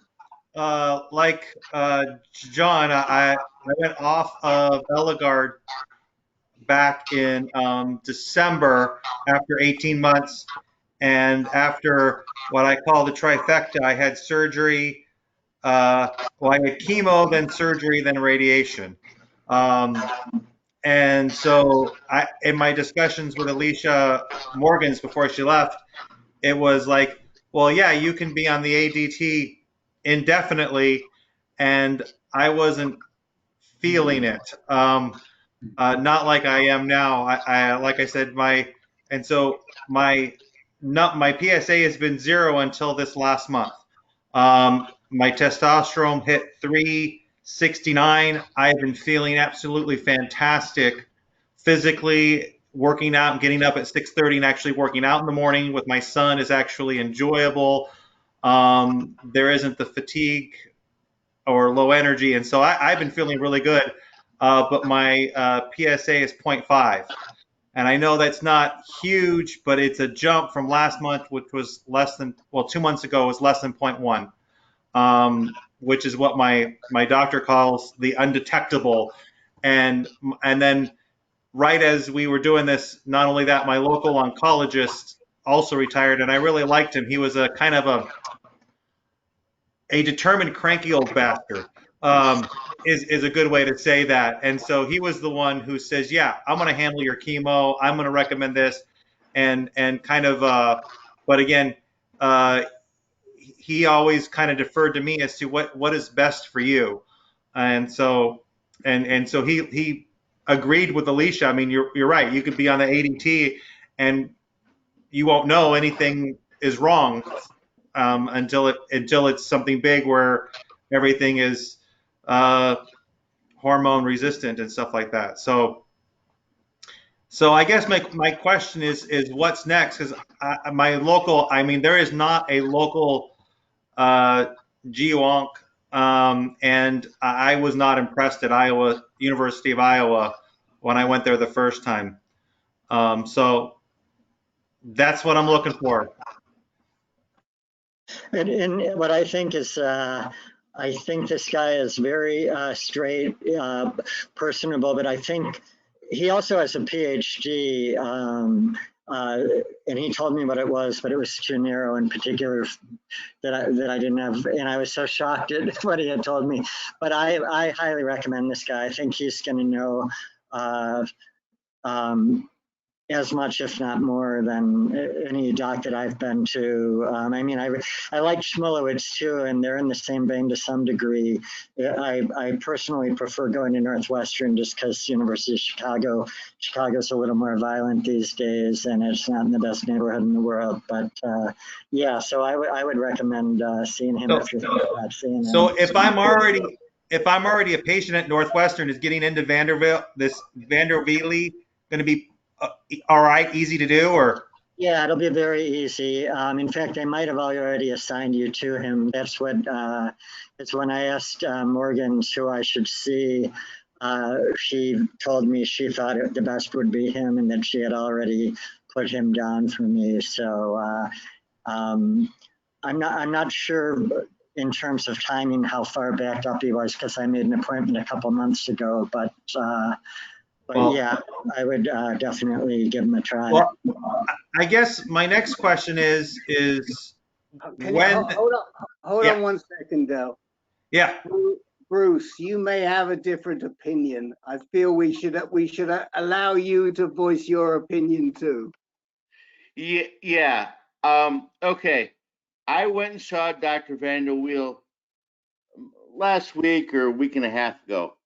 like John, I went off of Eligard back in December after 18 months, and after what I call the trifecta, I had surgery. Well, I had chemo, then surgery, then radiation. And so in my discussions with Alicia Morgans before she left, it was like, well, yeah, you can be on the ADT indefinitely. And I wasn't feeling it. Not like I am now. Like I said, my PSA has been 0 until this last month. My testosterone hit 369. I've been feeling absolutely fantastic physically. Working out and getting up at 6:30 and actually working out in the morning with my son is actually enjoyable. There isn't the fatigue or low energy, and so I've been feeling really good. But my PSA is 0.5. And I know that's not huge, but it's a jump from last month, which was less than, well, 2 months ago was less than 0.1. Which is what my doctor calls the undetectable. And then right as we were doing this, not only that, my local oncologist also retired, and I really liked him. He was a kind of a determined cranky old bastard, is a good way to say that. And so he was the one who says, yeah, I'm going to handle your chemo. I'm going to recommend this. And kind of, but again, he always kind of deferred to me as to what is best for you. And so he agreed with Alicia. I mean, you're right. You could be on the ADT and you won't know anything is wrong until it's something big where everything is hormone resistant and stuff like that. So I guess my question is what's next? Because my local, I mean, there is not a local GU-onc, and I was not impressed at University of Iowa when I went there the first time. So that's what I'm looking for.
And what I think is, I think this guy is very straight, personable, but I think he also has a PhD, and he told me what it was, but it was too narrow in particular that I didn't have, and I was so shocked at what he had told me. But I highly recommend this guy. I think he's going to know as much, if not more, than any doc that I've been to. I mean, I like Schmulowitz too, and they're in the same vein to some degree. I personally prefer going to Northwestern just because University of Chicago's a little more violent these days, and it's not in the best neighborhood in the world. But yeah, so I would recommend seeing him if you're thinking about seeing him.
So if I'm already a patient at Northwestern, is getting into Vanderbilt going to be all right, easy to do, or?
Yeah, it'll be very easy. In fact, they might have already assigned you to him. That's what, it's when I asked Morgans who I should see, she told me she thought the best would be him and that she had already put him down for me. So I'm not sure in terms of timing how far backed up he was, because I made an appointment a couple months ago, but yeah, I would definitely give him a try.
Well, I guess my next question is when.
Hold on 1 second, Dell.
Yeah.
Bruce, you may have a different opinion. I feel we should allow you to voice your opinion too.
Yeah. Okay. I went and saw Dr. Vanderweel last week or a week and a half ago.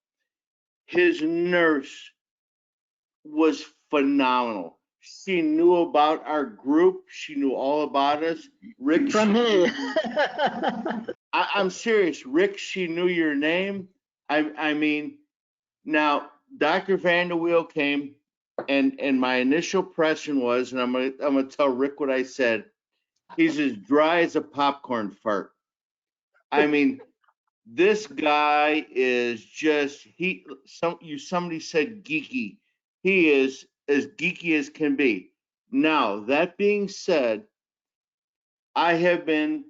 His nurse was phenomenal. She knew about our group. She knew all about us. Rick,
from me.
I'm serious. Rick, she knew your name. I mean, now Dr. Vanderweel came, and my initial impression was, and I'm gonna tell Rick what I said. He's as dry as a popcorn fart. I mean, this guy is just somebody said geeky. He is as geeky as can be. Now, that being said, I have been,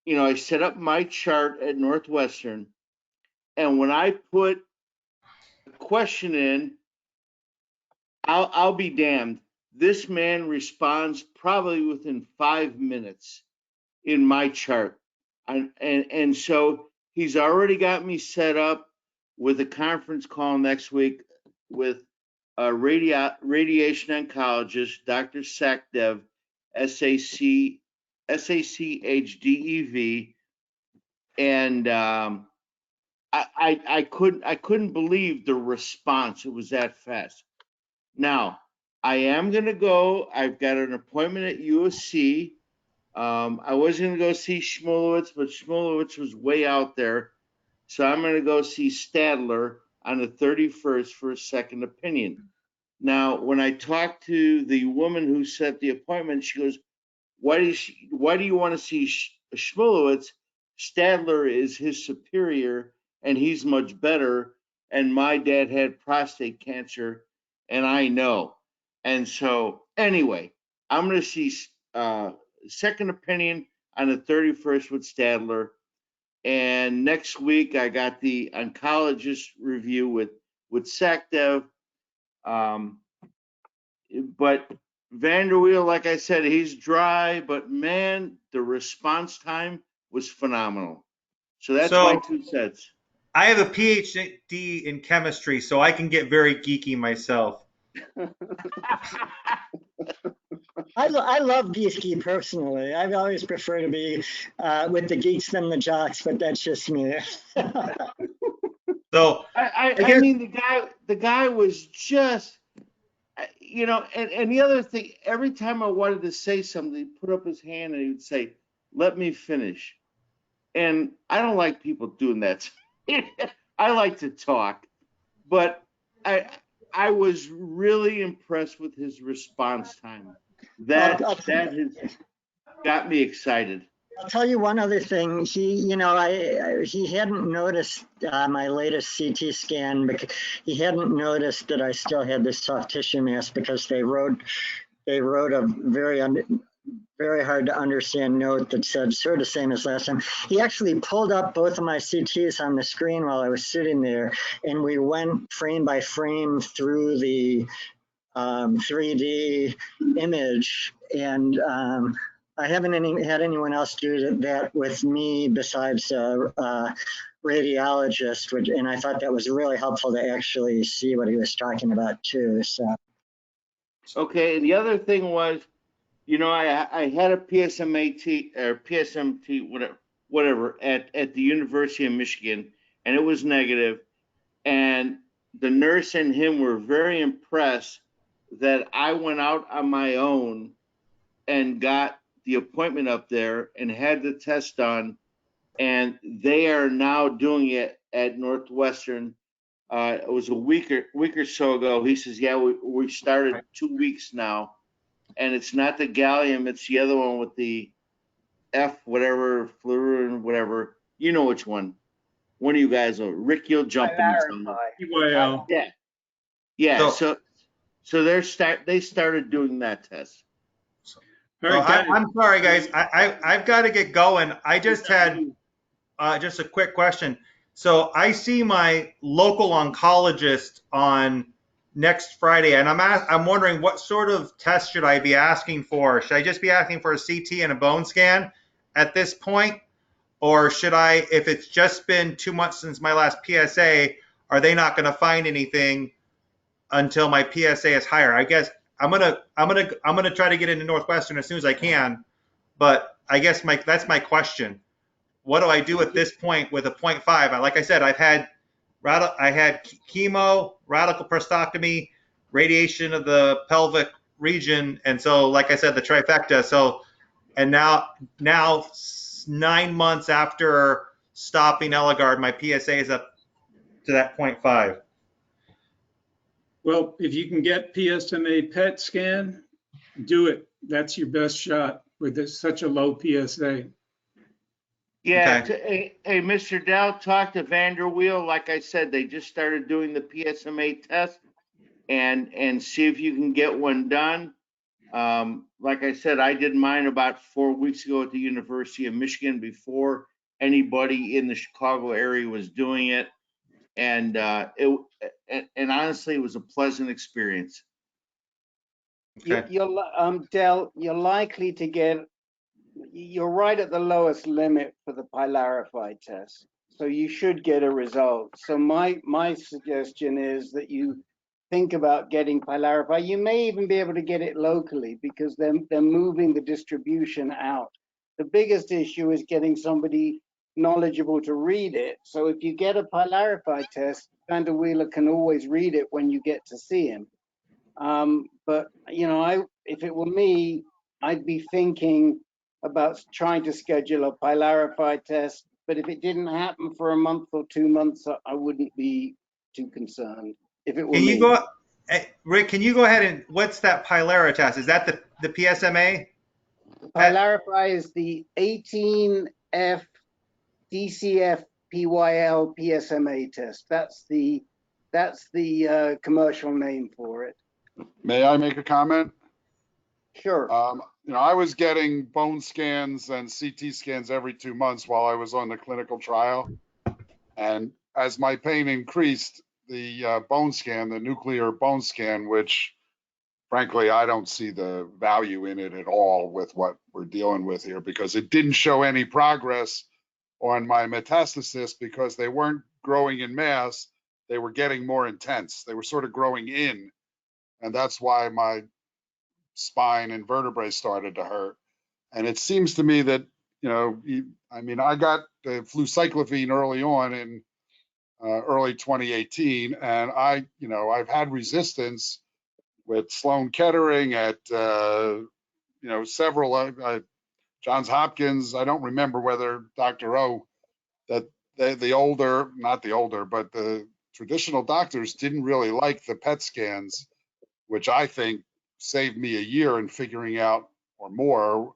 I set up my chart at Northwestern, and when I put a question in, I'll be damned. This man responds probably within 5 minutes in my chart. And so he's already got me set up with a conference call next week with a radiation oncologist, Dr. Sakdev, SACHDEV, and I couldn't believe the response. It was that fast. Now I am gonna go. I've got an appointment at USC. I was going to go see Schmulowitz, but Schmulowitz was way out there. So I'm going to go see Stadler on the 31st for a second opinion. Now, when I talked to the woman who set the appointment, she goes, why do you want to see Schmulowitz? Stadler is his superior, and he's much better. And my dad had prostate cancer, and I know. And so, anyway, I'm going to see second opinion on the 31st with Stadler. And next week, I got the oncologist review with Sakdev. But Vanderweel, like I said, he's dry, but man, the response time was phenomenal. So that's my 2 cents.
I have a PhD in chemistry, so I can get very geeky myself.
I love geeky personally. I've always preferred to be with the geeks than the jocks, but that's just me.
So
I mean, the guy was just, and the other thing, every time I wanted to say something, he'd put up his hand and he would say, "Let me finish." And I don't like people doing that. I like to talk, but I was really impressed with his response time. That has got me excited.
I'll tell you one other thing. He hadn't noticed my latest CT scan because he hadn't noticed that I still had this soft tissue mass because they wrote a very hard to understand note that said sort of the same as last time. He actually pulled up both of my CTs on the screen while I was sitting there, and we went frame by frame through the 3D image, and I haven't had anyone else do that with me besides a radiologist, and I thought that was really helpful to actually see what he was talking about too. So
Okay, and the other thing was, you know, I had a PSMAT or PSMT, whatever, at the University of Michigan, and it was negative. And the nurse and him were very impressed that I went out on my own and got the appointment up there and had the test done. And they are now doing it at Northwestern. It was a week or so ago. He says, yeah, we started 2 weeks now. And it's not the gallium, it's the other one with the F, whatever, fluorine, whatever. You know which one. One of you guys will. Rick, you'll jump in and tell me.
PYL.
Yeah. Yeah.
So-
So they started doing that test.
All right, guys.
I'm sorry, guys. I've got to get going. I just had just a quick question. So I see my local oncologist on next Friday, and I'm wondering what sort of test should I be asking for? Should I just be asking for a CT and a bone scan at this point? Or should I, if it's just been 2 months since my last PSA, are they not going to find anything until my PSA is higher? I guess I'm gonna try to get into Northwestern as soon as I can, but I guess that's my question. What do I do at this point with a 0.5? Like I said, I had chemo, radical prostatectomy, radiation of the pelvic region, and so like I said, the trifecta. So, and now 9 months after stopping Eligard, my PSA is up to that 0.5.
Well, if you can get PSMA PET scan, do it. That's your best shot with such a low PSA.
Yeah.
Okay.
Hey, Mr. Dell, talk to Vanderweel. Like I said, they just started doing the PSMA test and see if you can get one done. Like I said, I did mine about 4 weeks ago at the University of Michigan before anybody in the Chicago area was doing it. And honestly, it was a pleasant experience.
Okay.
Dell, you're likely to get, you're right at the lowest limit for the Pylarify test. So you should get a result. So my suggestion is that you think about getting Pylarify. You may even be able to get it locally because they're moving the distribution out. The biggest issue is getting somebody knowledgeable to read it. So if you get a Pylarify test, Vanderwheeler can always read it when you get to see him. But you know, if it were me, I'd be thinking about trying to schedule a Pylarify test. But if it didn't happen for a month or 2 months, I wouldn't be too concerned. If it were
Can you
me.
go, Rick? Can you go ahead and what's that Pylara test? Is that the PSMA?
Pylarify is the 18F DCF PYL PSMA test. That's the commercial name for it.
May I make a comment?
Sure.
You know, I was getting bone scans and CT scans every 2 months while I was on the clinical trial. And as my pain increased, the bone scan, the nuclear bone scan, which frankly, I don't see the value in it at all with what we're dealing with here because it didn't show any progress on my metastasis because they weren't growing in mass. They were getting more intense. They were sort of growing in. And that's why my spine and vertebrae started to hurt. And it seems to me that, you know, I mean, I got the flucyclovine early on in early 2018, and I've had resistance with Sloan Kettering at, several Johns Hopkins. I don't remember whether Dr. O, that the older, not the older, but the traditional doctors didn't really like the PET scans, which I think saved me a year in figuring out or more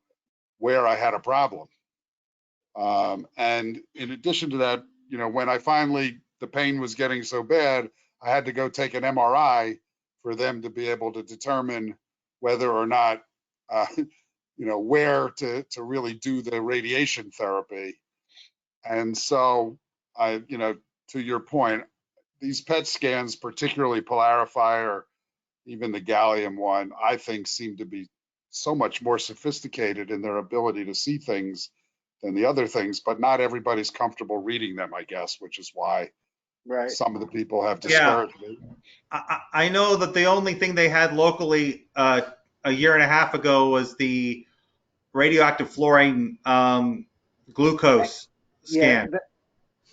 where I had a problem. And in addition to that, you know, when I finally, the pain was getting so bad, I had to go take an MRI for them to be able to determine whether or not, where to really do the radiation therapy. And so to your point, these PET scans, particularly Pylarify or even the gallium one, I think seem to be so much more sophisticated in their ability to see things than the other things, but not everybody's comfortable reading them, I guess, which is why,
Right.
some of the people have
Yeah.
discouraged it.
I know that the only thing they had locally a year and a half ago was the radioactive fluorine glucose
Yeah.
scan.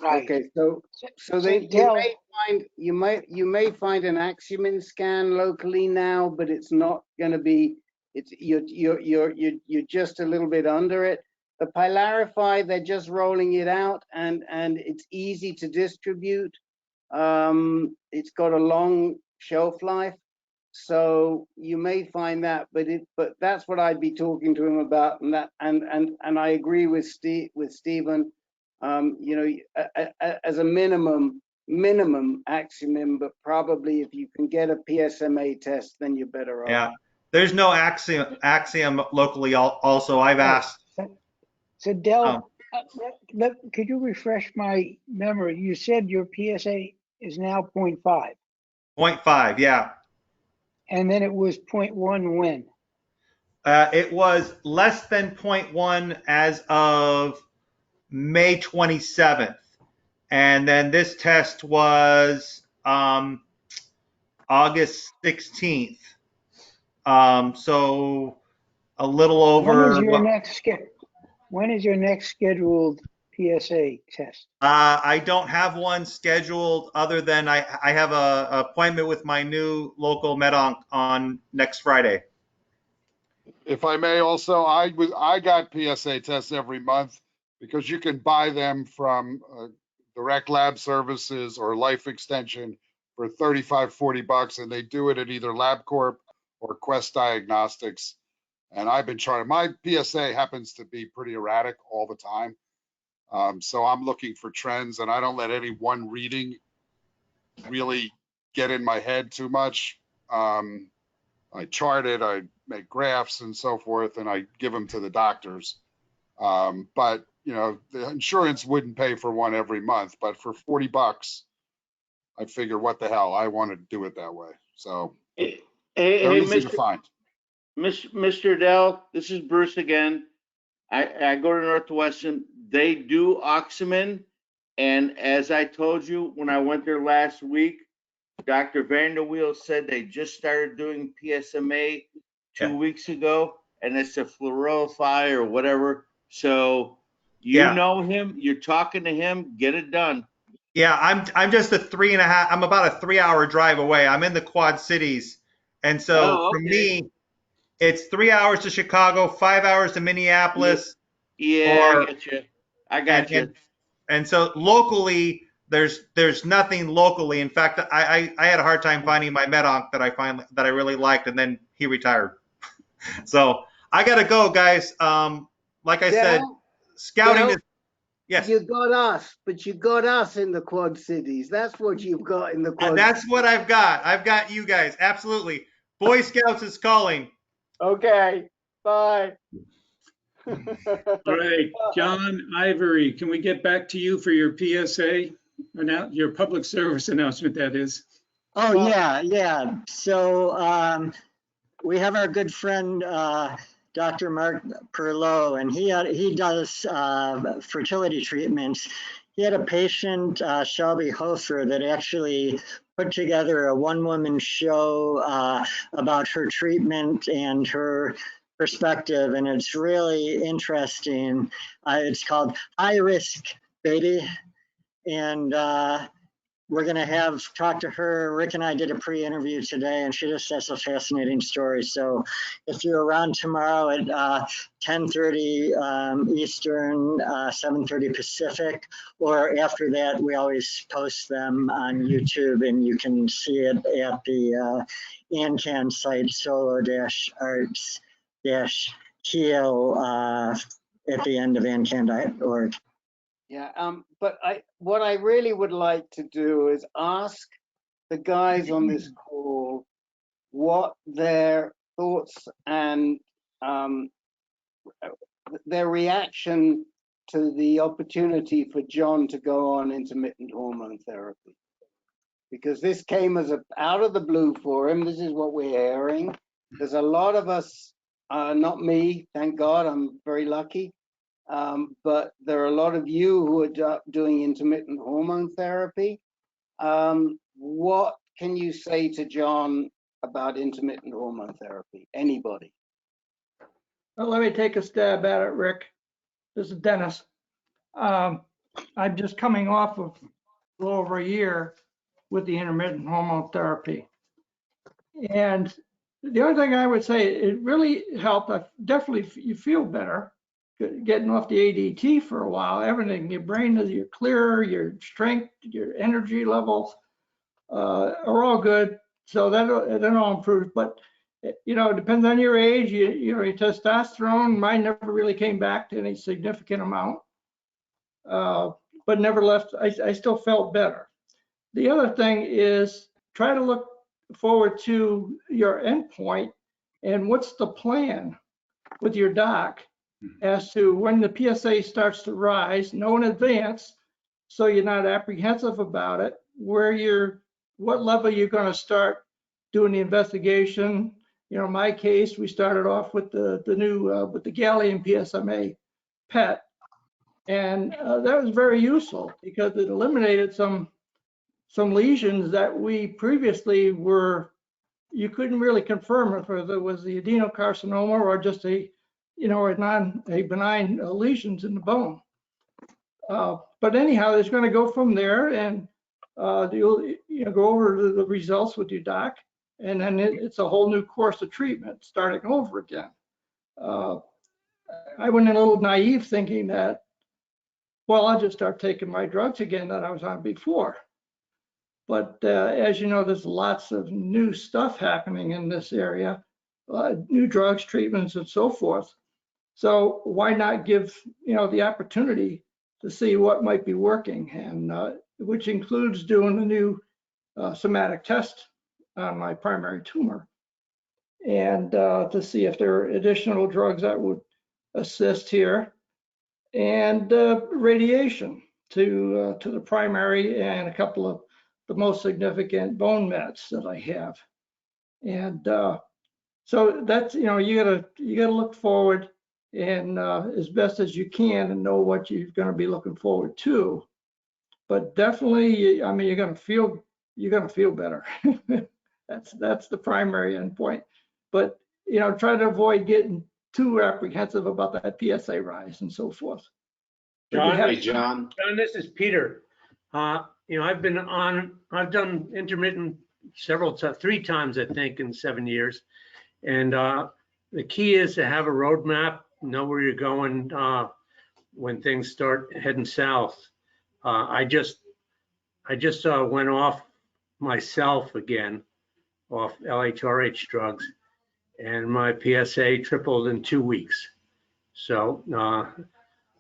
Right.
Okay. So
So
you
Dell,
may find you may find an Axumin scan locally now, but it's not going to be. It's you're just a little bit under it. The Pylarify, they're just rolling it out, and it's easy to distribute. It's got a long shelf life, so you may find that. But that's what I'd be talking to him about, and and I agree with Stephen. You know, as a minimum Axumin, but probably if you can get a PSMA test, then you're better off.
Yeah. There's no Axiom locally also. I've asked.
so Dell, could you refresh my memory? You said your PSA is now 0.5,
0.5, yeah.
and then it was 0.1 when?
It was less than 0.1 as of May 27th. And then this test was August 16th. So a little over.
When is your next scheduled PSA test?
I don't have one scheduled other than I have a appointment with my new local med onc on next Friday.
If I may also, I got PSA tests every month because you can buy them from Direct Lab Services or Life Extension for $35, $40, and they do it at either LabCorp or Quest Diagnostics. And I've been trying. My PSA happens to be pretty erratic all the time. So I'm looking for trends, and I don't let any one reading really get in my head too much. I chart it, I make graphs and so forth, and I give them to the doctors. But you know, the insurance wouldn't pay for one every month, but for $40, I figure, what the hell, I want to do it that way. So
Hey,
they're easy to find.
Mr. Dell, this is Bruce again. I go to Northwestern. They do Oxymin, and as I told you when I went there last week, Dr. Vanderweel said they just started doing PSMA 2 weeks ago, and it's a Fluorify or whatever. So you know him, you're talking to him, get it done.
Yeah, I'm just I'm about a 3-hour drive away. I'm in the Quad Cities. And so for me, it's 3 hours to Chicago, 5 hours to Minneapolis.
Yeah, I got you.
And so locally, there's nothing locally. In fact, I had a hard time finding my med onc that I really liked, and then he retired. So I gotta go, guys. Like I said, scouting is. Yes.
You got us, but you got us in the Quad Cities. That's what you've got in the Quad.
And that's what I've got. I've got you guys. Absolutely. Boy Scouts is calling.
Okay. Bye.
All right, John Ivory, can we get back to you for your PSA, your public service announcement, that is?
Oh, yeah. So we have our good friend, Dr. Mark Perlow, and he does fertility treatments. He had a patient, Shelby Hofer, that actually put together a one-woman show about her treatment and her perspective, and it's really interesting. It's called High Risk Baby, and we're going to talk to her. Rick and I did a pre-interview today, and she just has a fascinating story. So if you're around tomorrow at 10:30 Eastern, 7:30 Pacific, or after that, we always post them on YouTube, and you can see it at the ANCAN site, solo-arts-keel at the end of ancan.org.
Yeah, but what I really would like to do is ask the guys on this call what their thoughts and their reaction to the opportunity for John to go on intermittent hormone therapy. Because this came as out of the blue for him. This is what we're hearing. There's a lot of us, not me, thank God, I'm very lucky. But there are a lot of you who are doing intermittent hormone therapy. What can you say to John about intermittent hormone therapy? Anybody?
Well, let me take a stab at it, Rick. This is Dennis. I'm just coming off of a little over a year with the intermittent hormone therapy. And the only thing I would say, it really helped. Definitely, you feel better getting off the ADT for a while. Everything, your brain is you're clearer, your strength, your energy levels are all good. So that all improves. But you know, it depends on your age. You know, your testosterone, mine never really came back to any significant amount. But nevertheless, I still felt better. The other thing is try to look forward to your endpoint and what's the plan with your doc as to when the PSA starts to rise, know in advance so you're not apprehensive about it, what level you're going to start doing the investigation. You know, in my case, we started off with the new with the gallium PSMA PET, and that was very useful because it eliminated some lesions that we previously you couldn't really confirm if it was the adenocarcinoma or just a benign lesions in the bone. But anyhow, it's going to go from there, and you'll go over the results with your doc, and then it's a whole new course of treatment starting over again. I went in a little naive thinking that, well, I'll just start taking my drugs again that I was on before. But as you know, there's lots of new stuff happening in this area, new drugs, treatments, and so forth. So why not give the opportunity to see what might be working, and which includes doing a new somatic test on my primary tumor, and to see if there are additional drugs that would assist here, and radiation to the primary and a couple of the most significant bone mets that I have. And so that's, you gotta look forward and as best as you can and know what you're going to be looking forward to. But definitely, I mean, you're going to feel better. That's the primary endpoint. But try to avoid getting too apprehensive about that PSA rise and so forth.
John, this is Peter. I've done intermittent three times, I think, in 7 years. And the key is to have a roadmap, know where you're going when things start heading south. I just went off myself again, off LHRH drugs, and my PSA tripled in 2 weeks. So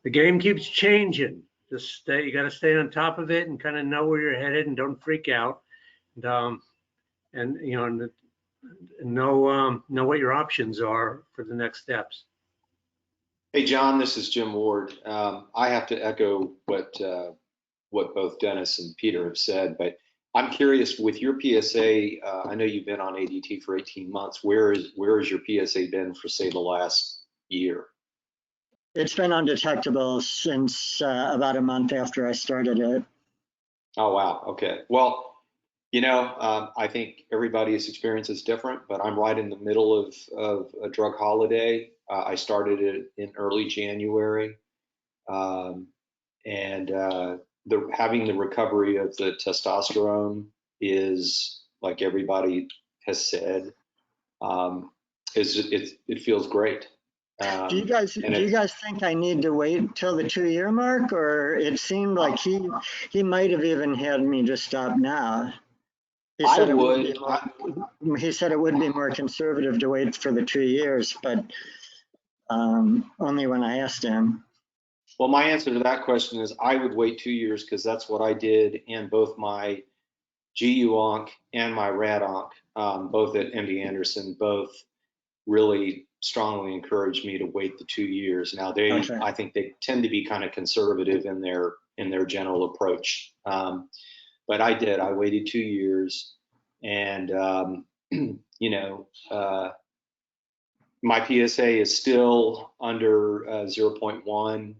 the game keeps changing. You got to stay on top of it and kind of know where you're headed and don't freak out. And know what your options are for the next steps.
Hey, John, this is Jim Ward. I have to echo what both Dennis and Peter have said, but I'm curious with your PSA. I know you've been on ADT for 18 months. Where is your PSA been for, say, the last year?
It's been undetectable since about a month after I started it.
Oh, wow. Okay. Well, I think everybody's experience is different, but I'm right in the middle of a drug holiday. I started it in early January, and having the recovery of the testosterone is, like everybody has said, it feels great.
Do you guys think I need to wait till the 2-year mark, or it seemed like he might have even had me just stop now? He said it would be more conservative to wait for the 2 years, but only when I asked him.
Well, my answer to that question is I would wait 2 years because that's what I did in both my GU-ONC and my RAD-ONC, both at MD Anderson, both really strongly encouraged me to wait the 2 years. Now I think they tend to be kind of conservative in their general approach. But I waited 2 years, and my PSA is still under 0.1.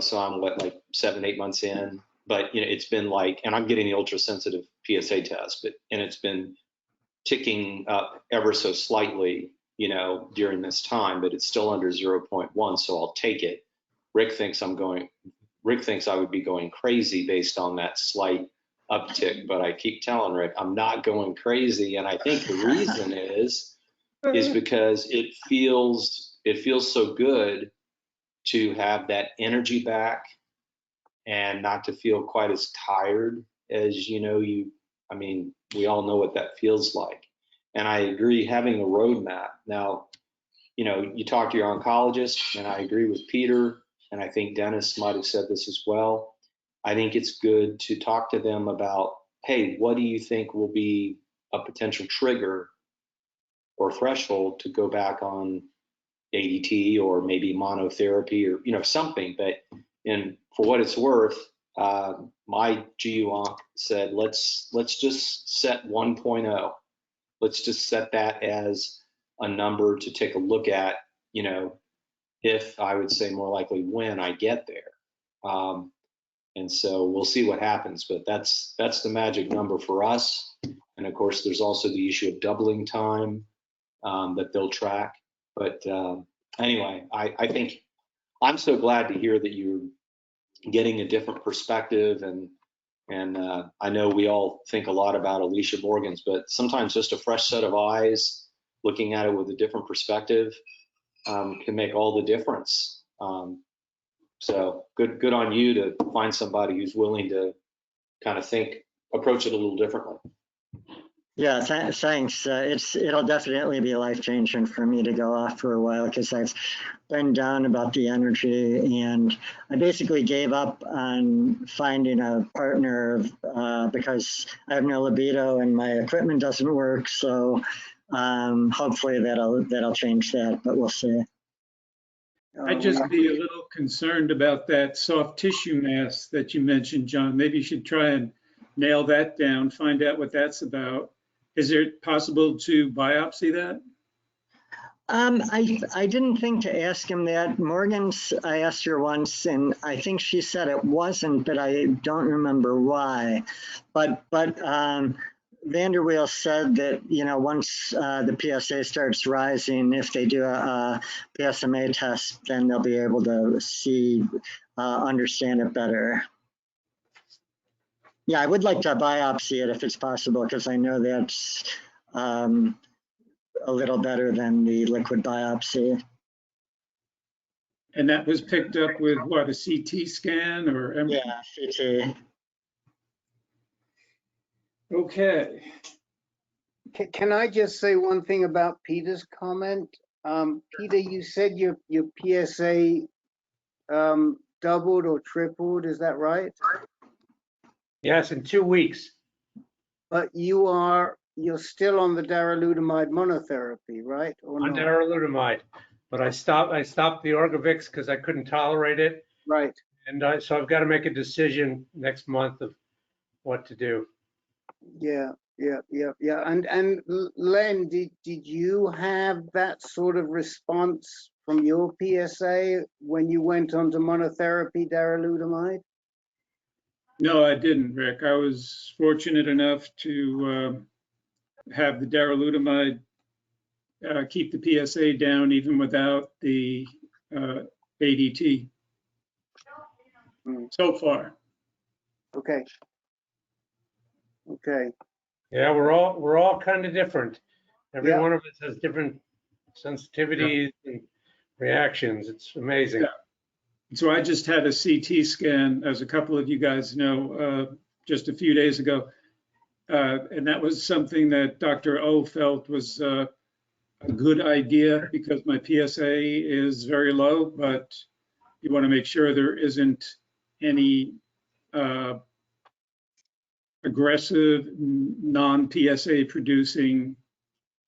So I'm like 7-8 months in, but it's been like, and I'm getting the ultra sensitive PSA test, and it's been ticking up ever so slightly, during this time, but it's still under 0.1, so I'll take it. Rick thinks I would be going crazy based on that slight uptick, but I keep telling Rick I'm not going crazy, and I think the reason is because it feels so good to have that energy back and not to feel quite as tired as we all know what that feels like. And I agree, having a roadmap. Now, you talk to your oncologist, and I agree with Peter, and I think Dennis might have said this as well. I think it's good to talk to them about, hey, what do you think will be a potential trigger or threshold to go back on ADT or maybe monotherapy or something. But for what it's worth, my GU-onc said, let's just set 1.0. Let's just set that as a number to take a look at, if I would say more likely when I get there. And so we'll see what happens, but that's the magic number for us. And of course, there's also the issue of doubling time that they'll track. But anyway, I think I'm so glad to hear that you're getting a different perspective. And I know we all think a lot about Alicia Morgans, but sometimes just a fresh set of eyes looking at it with a different perspective can make all the difference. So good on you to find somebody who's willing to kind of approach it a little differently.
Yeah, thanks. It'll definitely be life-changing for me to go off for a while, because I've been down about the energy, and I basically gave up on finding a partner because I have no libido and my equipment doesn't work. So hopefully that'll change that, but we'll see.
I'd just be a little concerned about that soft tissue mass that you mentioned, John. Maybe you should try and nail that down, find out what that's about. Is it possible to biopsy that?
I didn't think to ask him that. Morgans, I asked her once, and I think she said it wasn't, but I don't remember why. But Vanderweel said that, once the PSA starts rising, if they do a PSMA test, then they'll be able to understand it better. Yeah, I would like to biopsy it if it's possible, because I know that's a little better than the liquid biopsy.
And that was picked up with what, a CT scan or MRI?
Yeah, CT.
Okay.
Can I just say one thing about Peter's comment? Peter, you said your PSA doubled or tripled, is that right?
Yes, in 2 weeks.
But you're still on the darolutamide monotherapy, right? Or
On
not?
darolutamide, but I stopped the Orgovix because I couldn't tolerate it.
Right.
And so I've got to make a decision next month of what to do.
Yeah. And Len, did you have that sort of response from your PSA when you went on to monotherapy darolutamide?
No, I didn't, Rick. I was fortunate enough to have the darolutamide keep the PSA down even without the ADT so far.
Okay.
Yeah, we're all kind of different. Every
Yeah.
one of us has different sensitivities and reactions. It's amazing.
Yeah. So I just had a CT scan, as a couple of you guys know, just a few days ago. And that was something that Dr. O felt was a good idea because my PSA is very low, but you want to make sure there isn't any aggressive non-PSA producing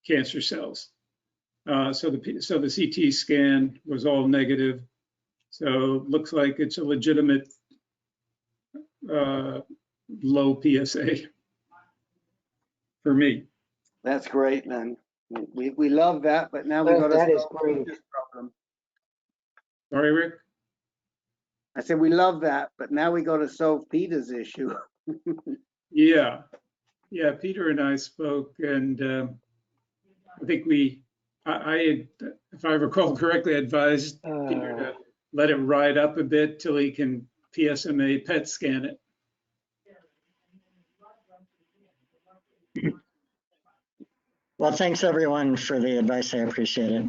cancer cells. So the CT scan was all negative. So looks like it's a legitimate low PSA for me.
That's great, man. We love that, but now we've got
That is
solve
great.
this problem.
Sorry, Rick?
I said, we love that, but now we got to solve Peter's issue.
Yeah, yeah, Peter and I spoke, and I think I if I recall correctly, advised Peter to let it ride up a bit till he can PSMA PET scan it.
Well, thanks everyone for the advice. I appreciate it.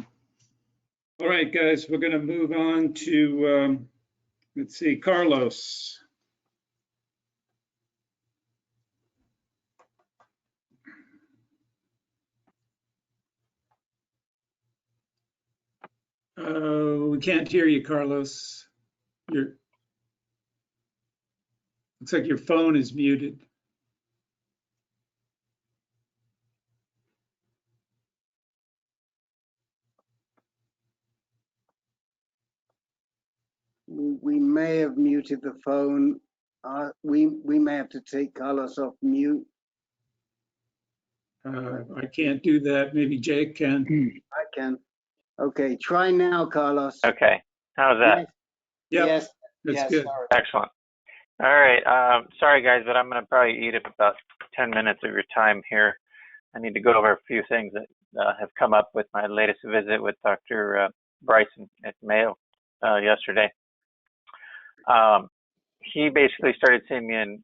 All right, guys, we're going to move on to, let's see, Carlos. We can't hear you, Carlos. Looks like your phone is muted.
We may have muted the phone. We may have to take Carlos off mute.
I can't do that. Maybe Jake can.
I can. Okay, try now, Carlos.
Okay, how's that?
Yep.
Yes,
that's
yes,
good.
sorry.
Excellent. All right, sorry guys, but I'm going to probably eat up about 10 minutes of your time here. I need to go over a few things that have come up with my latest visit with Dr. Bryson at Mayo yesterday. He basically started seeing me in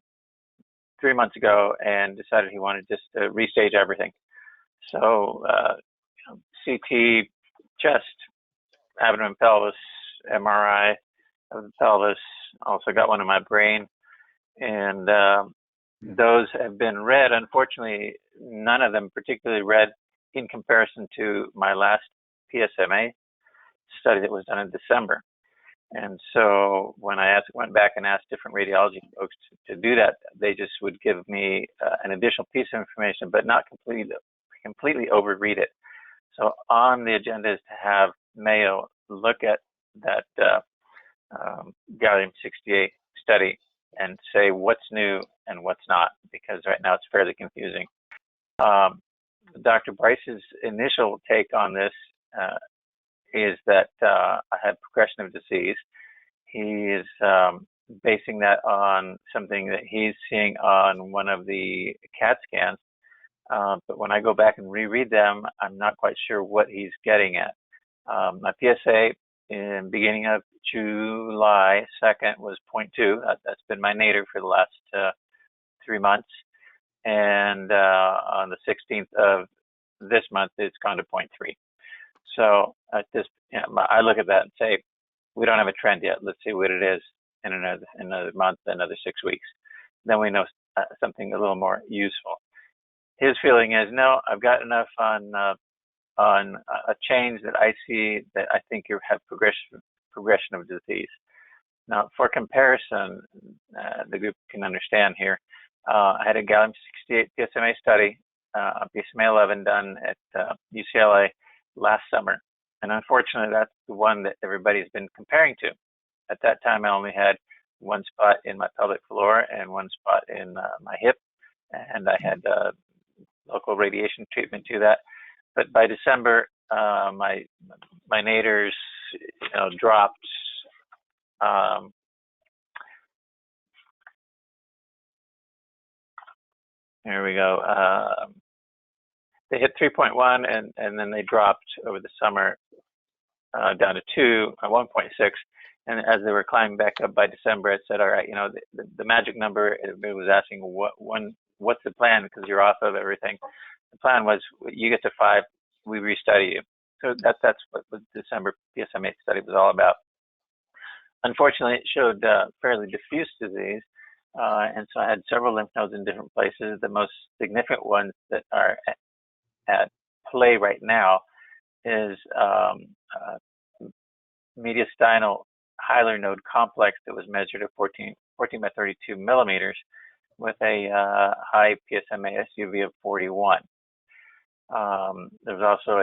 3 months ago and decided he wanted just to restage everything. So CT, chest, abdomen, pelvis, MRI of the pelvis, also got one in my brain. And those have been read. Unfortunately, none of them particularly read in comparison to my last PSMA study that was done in December. And so when I went back and asked different radiology folks to do that, they just would give me an additional piece of information, but not completely overread it. So on the agenda is to have Mayo look at that gallium-68 study and say what's new and what's not, because right now it's fairly confusing. Dr. Bryce's initial take on this is that I had progression of disease. He is basing that on something that he's seeing on one of the CAT scans. But when I go back and reread them, I'm not quite sure what he's getting at. My PSA in beginning of July 2nd was 0.2. That's been my nadir for the last 3 months. And on the 16th of this month, it's gone to 0.3. So at this, I look at that and say, we don't have a trend yet. Let's see what it is in another month, another 6 weeks. Then we know something a little more useful. His feeling is, no, I've got enough on a change that I see that I think you have progression of disease. Now, for comparison, the group can understand here. I had a gallium-68 PSMA study, PSMA 11 done at UCLA last summer. And unfortunately, that's the one that everybody's been comparing to. At that time, I only had one spot in my pelvic floor and one spot in my hip. And I had local radiation treatment to that. But by December, my nadirs, dropped. Here we go. They hit 3.1 and then they dropped over the summer down to 1.6. And as they were climbing back up by December, I said, all right, the magic number, everybody was asking what's the plan because you're off of everything. The plan was you get to 5, we restudy you. So that's what the December PSMA study was all about. Unfortunately, it showed fairly diffuse disease. And so I had several lymph nodes in different places. The most significant ones that are at play right now is mediastinal hilar node complex that was measured at 14 by 32 millimeters with a high PSMA SUV of 41. There was also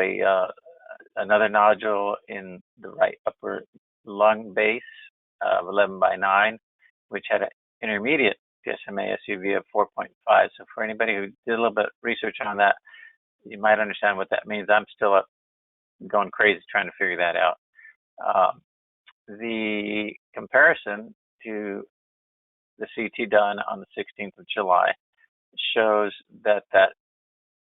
another nodule in the right upper lung base of 11 by 9, which had an intermediate PSMA SUV of 4.5. So for anybody who did a little bit of research on that, you might understand what that means. I'm still up going crazy trying to figure that out. The comparison to the CT done on the 16th of July shows that that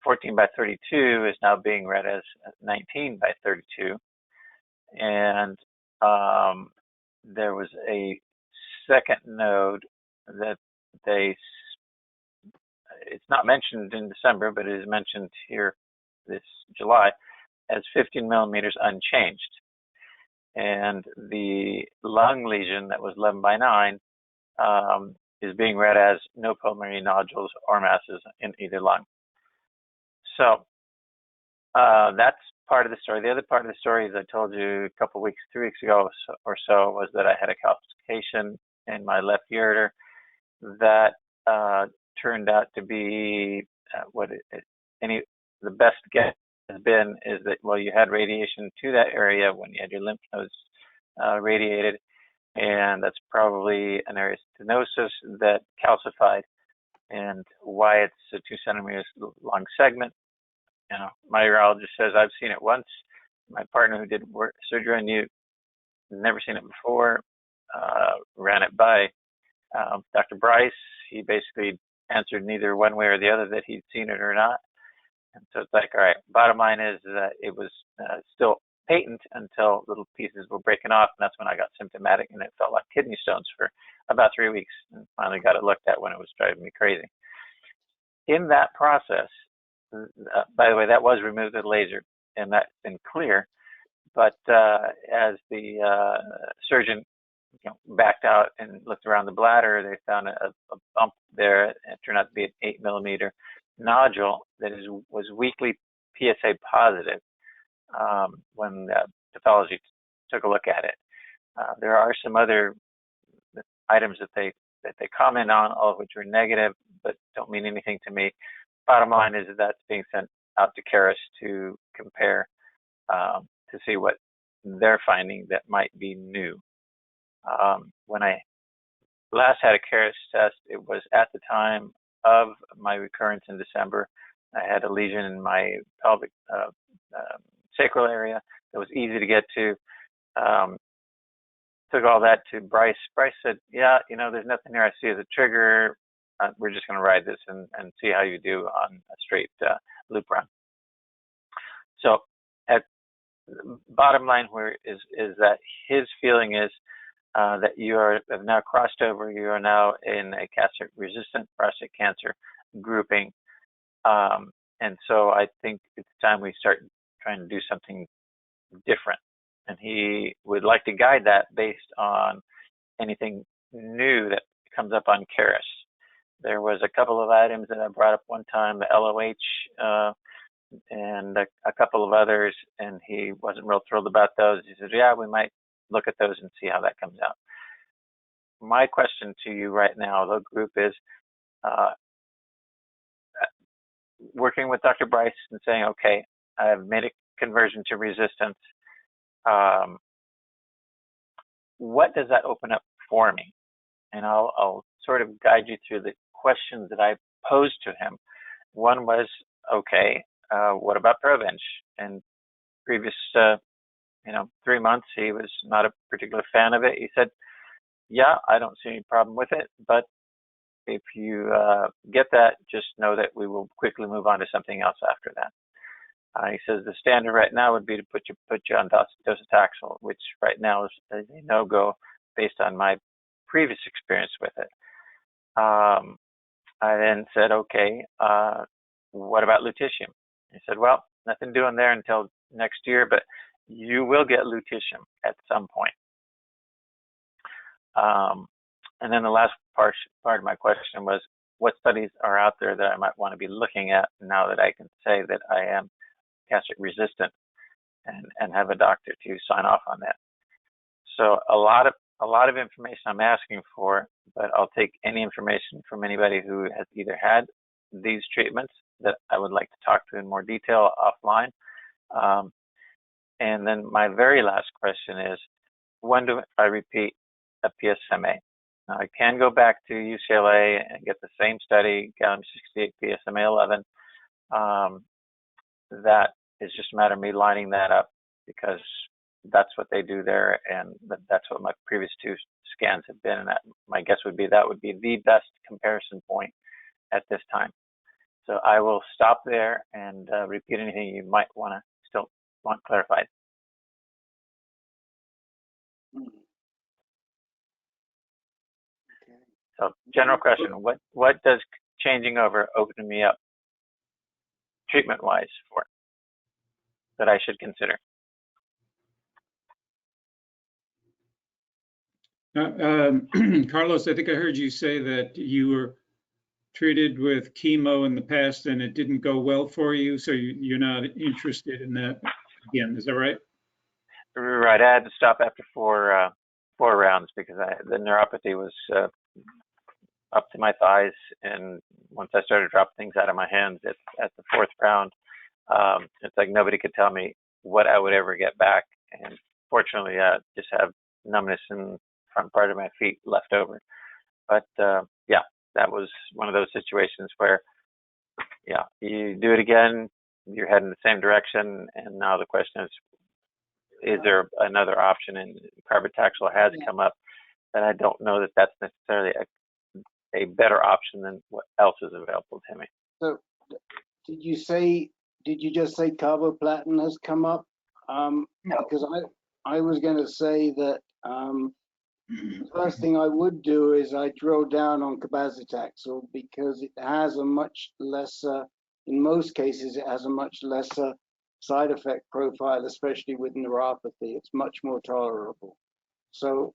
14 by 32 is now being read as 19 by 32. And there was a second node that it's not mentioned in December, but it is mentioned here this July as 15 millimeters unchanged. And the lung lesion that was 11 by 9 is being read as no pulmonary nodules or masses in either lung. So that's part of the story. The other part of the story, as I told you a couple weeks, 3 weeks ago or so, was that I had a calcification in my left ureter that turned out to be the best guess has been is that, well, you had radiation to that area when you had your lymph nodes radiated, and that's probably an area of stenosis that calcified, and why it's a 2 centimeters long segment. You know, my urologist says I've seen it once. My partner who did surgery on you, never seen it before, ran it by Dr. Bryce. He basically answered neither one way or the other that he'd seen it or not. And so it's like, all right, bottom line is that it was still patent until little pieces were breaking off, and that's when I got symptomatic, and it felt like kidney stones for about 3 weeks, and finally got it looked at when it was driving me crazy. In that process, by the way, that was removed with laser, and that's been clear. But as the surgeon backed out and looked around the bladder, they found a bump there. It turned out to be an 8 millimeter nodule that was weakly PSA positive when the pathology took a look at it. There are some other items that they comment on, all of which are negative, but don't mean anything to me. Bottom line is that that's being sent out to Caris to compare to see what they're finding that might be new. When I last had a Caris test, it was at the time of my recurrence in December. I had a lesion in my pelvic sacral area that was easy to get to. Took all that to Bryce. Bryce said, yeah, there's nothing there I see as a trigger. We're just going to ride this and see how you do on a straight loop run. So at bottom line is that his feeling is that you have now crossed over. You are now in a castrate-resistant prostate cancer grouping. And so I think it's time we start trying to do something different. And he would like to guide that based on anything new that comes up on Caris. There was a couple of items that I brought up one time, the LOH and a couple of others, and he wasn't real thrilled about those. He said, yeah, we might look at those and see how that comes out. My question to you right now, the group, is working with Dr. Bryce and saying, okay, I've made a conversion to resistance. What does that open up for me? And I'll sort of guide you through the questions that I posed to him. One was, okay, what about Provenge? And previous, 3 months, he was not a particular fan of it. He said, yeah, I don't see any problem with it, but if you get that, just know that we will quickly move on to something else after that. He says the standard right now would be to put you on docetaxel, which right now is a no-go based on my previous experience with it. I then said, okay, what about lutetium? He said, well, nothing doing there until next year, but you will get lutetium at some point. And then the last part of my question was, what studies are out there that I might want to be looking at now that I can say that I am castrate resistant and have a doctor to sign off on that. So a lot of information I'm asking for, but I'll take any information from anybody who has either had these treatments that I would like to talk to in more detail offline. And then my very last question is, when do I repeat a PSMA? Now, I can go back to UCLA and get the same study, gallium-68 PSMA 11. That is just a matter of me lining that up, because that's what they do there, and that's what my previous 2 scans have been. And that, my guess would be that would be the best comparison point at this time. So I will stop there and repeat anything you might still want clarified. So general question, what does changing over open me up treatment-wise for that I should consider?
Carlos, I think I heard you say that you were treated with chemo in the past and it didn't go well for you, so you're not interested in that again. Is that right?
Right. I had to stop after 4 rounds because the neuropathy was up to my thighs, and once I started dropping things out of my hands at the 4th round, it's like nobody could tell me what I would ever get back. And fortunately, I just have numbness in front part of my feet left over. But yeah, that was one of those situations where, yeah, you do it again, you're heading the same direction, and now the question is there another option? And carbotaxol has come up, and I don't know that that's necessarily a better option than what else is available to me.
So, did you just say carboplatin has come up?
No.
Because I was going to say that the first thing I would do is I drill down on cabazitaxel because it has a much lesser, in most cases, it has a much lesser side effect profile, especially with neuropathy. It's much more tolerable. So,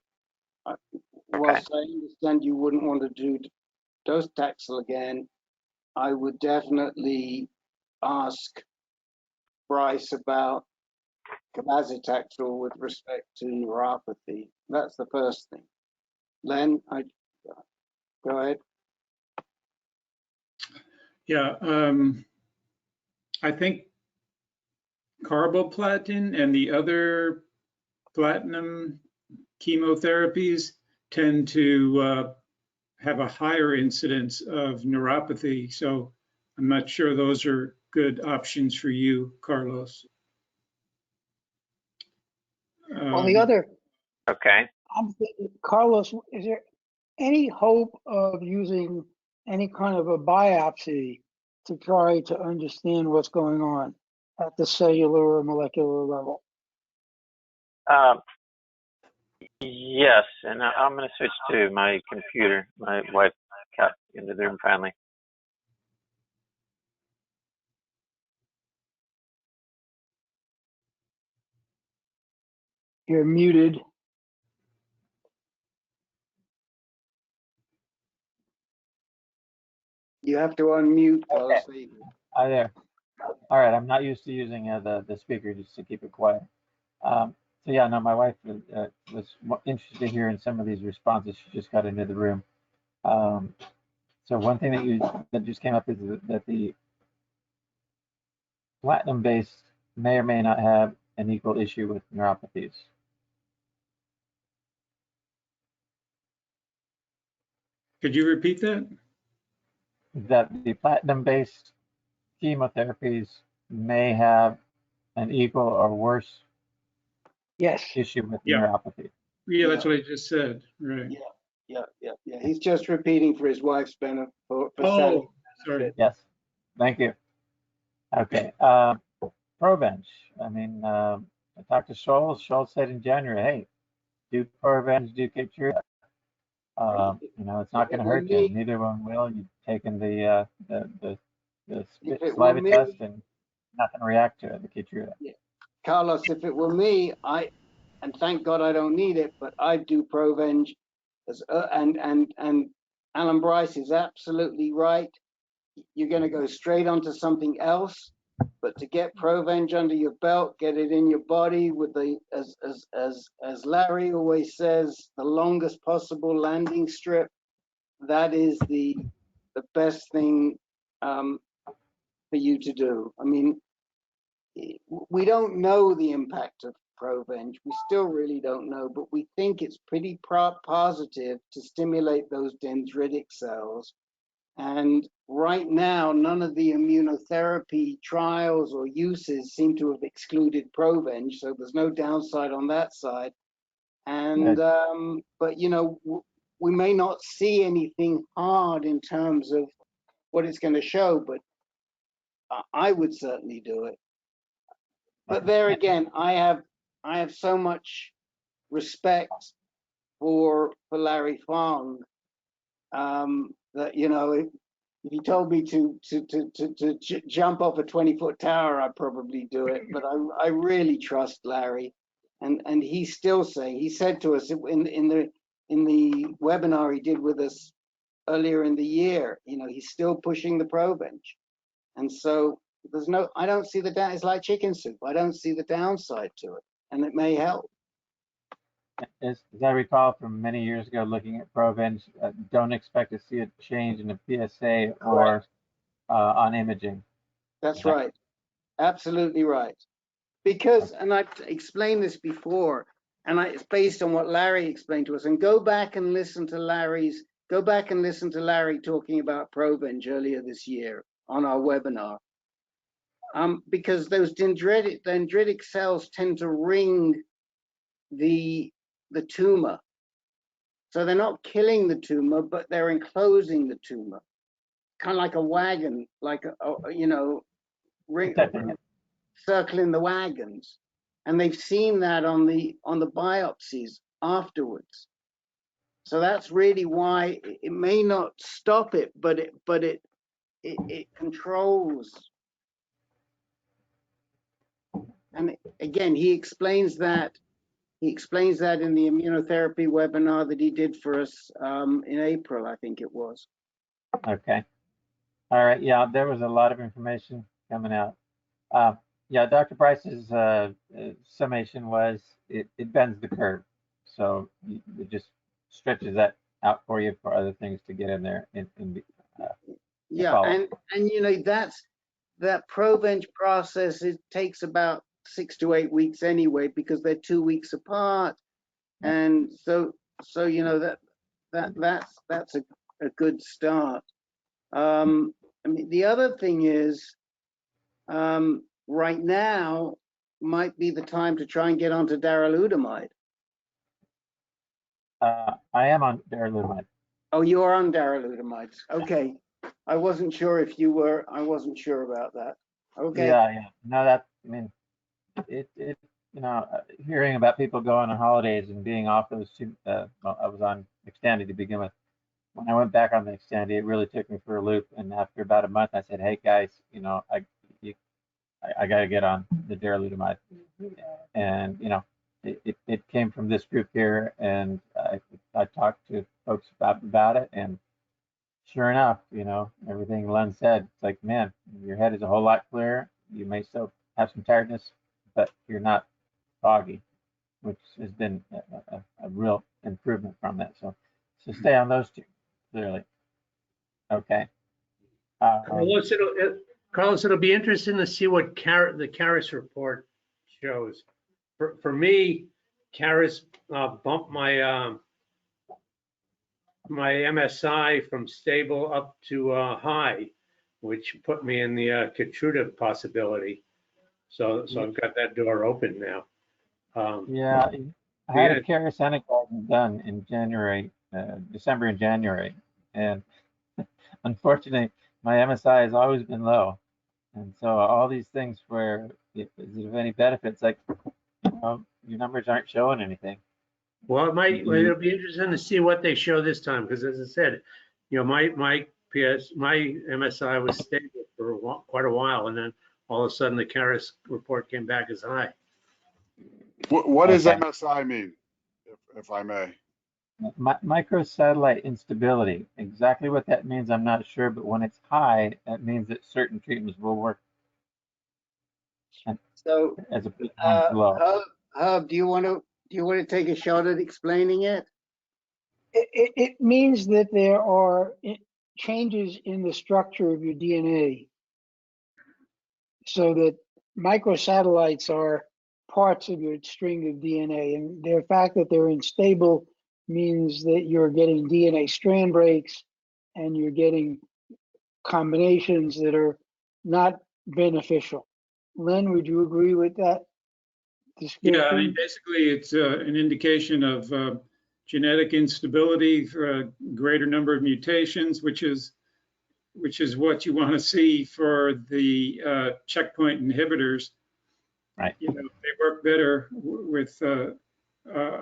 whilst I understand you wouldn't want to do docetaxel again, I would definitely ask Bryce about cabazitaxel with respect to neuropathy. That's the first thing. Len, go ahead.
Yeah, I think carboplatin and the other platinum chemotherapies tend to have a higher incidence of neuropathy. So I'm not sure those are good options for you, Carlos.
On the other,
Okay.
I'm thinking, Carlos, is there any hope of using any kind of a biopsy to try to understand what's going on at the cellular or molecular level?
Yes, and I'm going to switch to my computer. My wife got into the room finally.
You're muted.
You have to unmute, Carlos.
Okay. Hi there. All right, I'm not used to using the speaker just to keep it quiet. So yeah, no, my wife was interested to hear in some of these responses. She just got into the room. So one thing that just came up is that the platinum-based may or may not have an equal issue with neuropathies.
Could you repeat that?
That the platinum-based chemotherapies may have an equal or worse issue with neuropathy.
Yeah, that's what I just said. Right.
Yeah. He's just repeating for his wife's benefit.
Oh, sorry.
Yes. Thank you. Okay. Provenge. I mean, I talked to Scholl. Scholl said in January, hey, do Provenge, do Keytruda. You know, it's not going to hurt you. Neither one will. You've taken the saliva test and nothing react to it, the Keytruda.
Yeah. Carlos, if it were me, and thank God I don't need it, but I'd do Provenge. And Alan Bryce is absolutely right. You're going to go straight onto something else, but to get Provenge under your belt, get it in your body with the, as Larry always says, the longest possible landing strip. That is the best thing for you to do. I mean, we don't know the impact of Provenge. We still really don't know, but we think it's pretty positive to stimulate those dendritic cells. And right now, none of the immunotherapy trials or uses seem to have excluded Provenge, so there's no downside on that side. And but we may not see anything hard in terms of what it's going to show, but I would certainly do it. But there again, I have so much respect for Larry Fong, that if he told me to jump off a 20-foot tower, I'd probably do it. But I really trust Larry, and he's still saying, he said to us in the webinar he did with us earlier in the year, he's still pushing the Provenge, and so I don't see it's like chicken soup. I don't see the downside to it, and it may help.
As I recall from many years ago, looking at Provenge, don't expect to see a change in the PSA or on imaging.
That's right. Absolutely right. Because, and I've explained this before, and it's based on what Larry explained to us. And go back and listen to Larry talking about Provenge earlier this year on our webinar. Because those dendritic cells tend to ring the tumor. So they're not killing the tumor, but they're enclosing the tumor. Kind of like a wagon, like ring, circling the wagons. And they've seen that on the biopsies afterwards. So that's really why it may not stop it, but it controls. And again, he explains that in the immunotherapy webinar that he did for us in April, I think it was.
Okay. All right. Yeah, there was a lot of information coming out. Yeah, Dr. Bryce's summation was it bends the curve. So it just stretches that out for you for other things to get in there.
Yeah, and that Provenge process, it takes about 6 to 8 weeks anyway, because they're 2 weeks apart. And so that's a good start. I mean, the other thing is, right now might be the time to try and get onto darolutamide.
I am on darolutamide.
Oh, you are on darolutamide. Okay. I wasn't sure if you were. I wasn't sure about that. Okay.
Yeah. No, I mean, hearing about people going on holidays and being off those two, well, I was on Xtandi to begin with. When I went back on the Xtandi, it really took me for a loop. And after about a month, I said, "Hey guys, I got to get on the darolutamide." And it came from this group here, and I talked to folks about it, and sure enough, everything Len said, it's like, man, your head is a whole lot clearer. You may still have some tiredness, but you're not foggy, which has been a real improvement from that. So stay on those two, clearly. Okay.
Carlos, it'll be interesting to see what the Caris report shows. For me, Caris bumped my my MSI from stable up to high, which put me in the Keytruda possibility. So I've got that door open now.
Yeah, I had a carcinoembryonic done in December and January, and unfortunately, my MSI has always been low, and so all these things where is it of any benefits, like your numbers aren't showing anything.
Well, it'll be interesting to see what they show this time, because as I said, my MSI was stable for quite a while, and then all of a sudden the Caris report came back as high.
What does MSI mean, if I may?
Microsatellite instability. Exactly what that means, I'm not sure, but when it's high, that means that certain treatments will work.
So,
as opposed to low.
Herb, do you want to take a shot at explaining it?
It means that there are changes in the structure of your DNA, so that microsatellites are parts of your string of DNA, and the fact that they're unstable means that you're getting DNA strand breaks, and you're getting combinations that are not beneficial. Len, would you agree with that description?
Yeah, I mean, basically, it's an indication of genetic instability for a greater number of mutations, which is what you want to see for the checkpoint inhibitors.
Right.
You know, they work better with a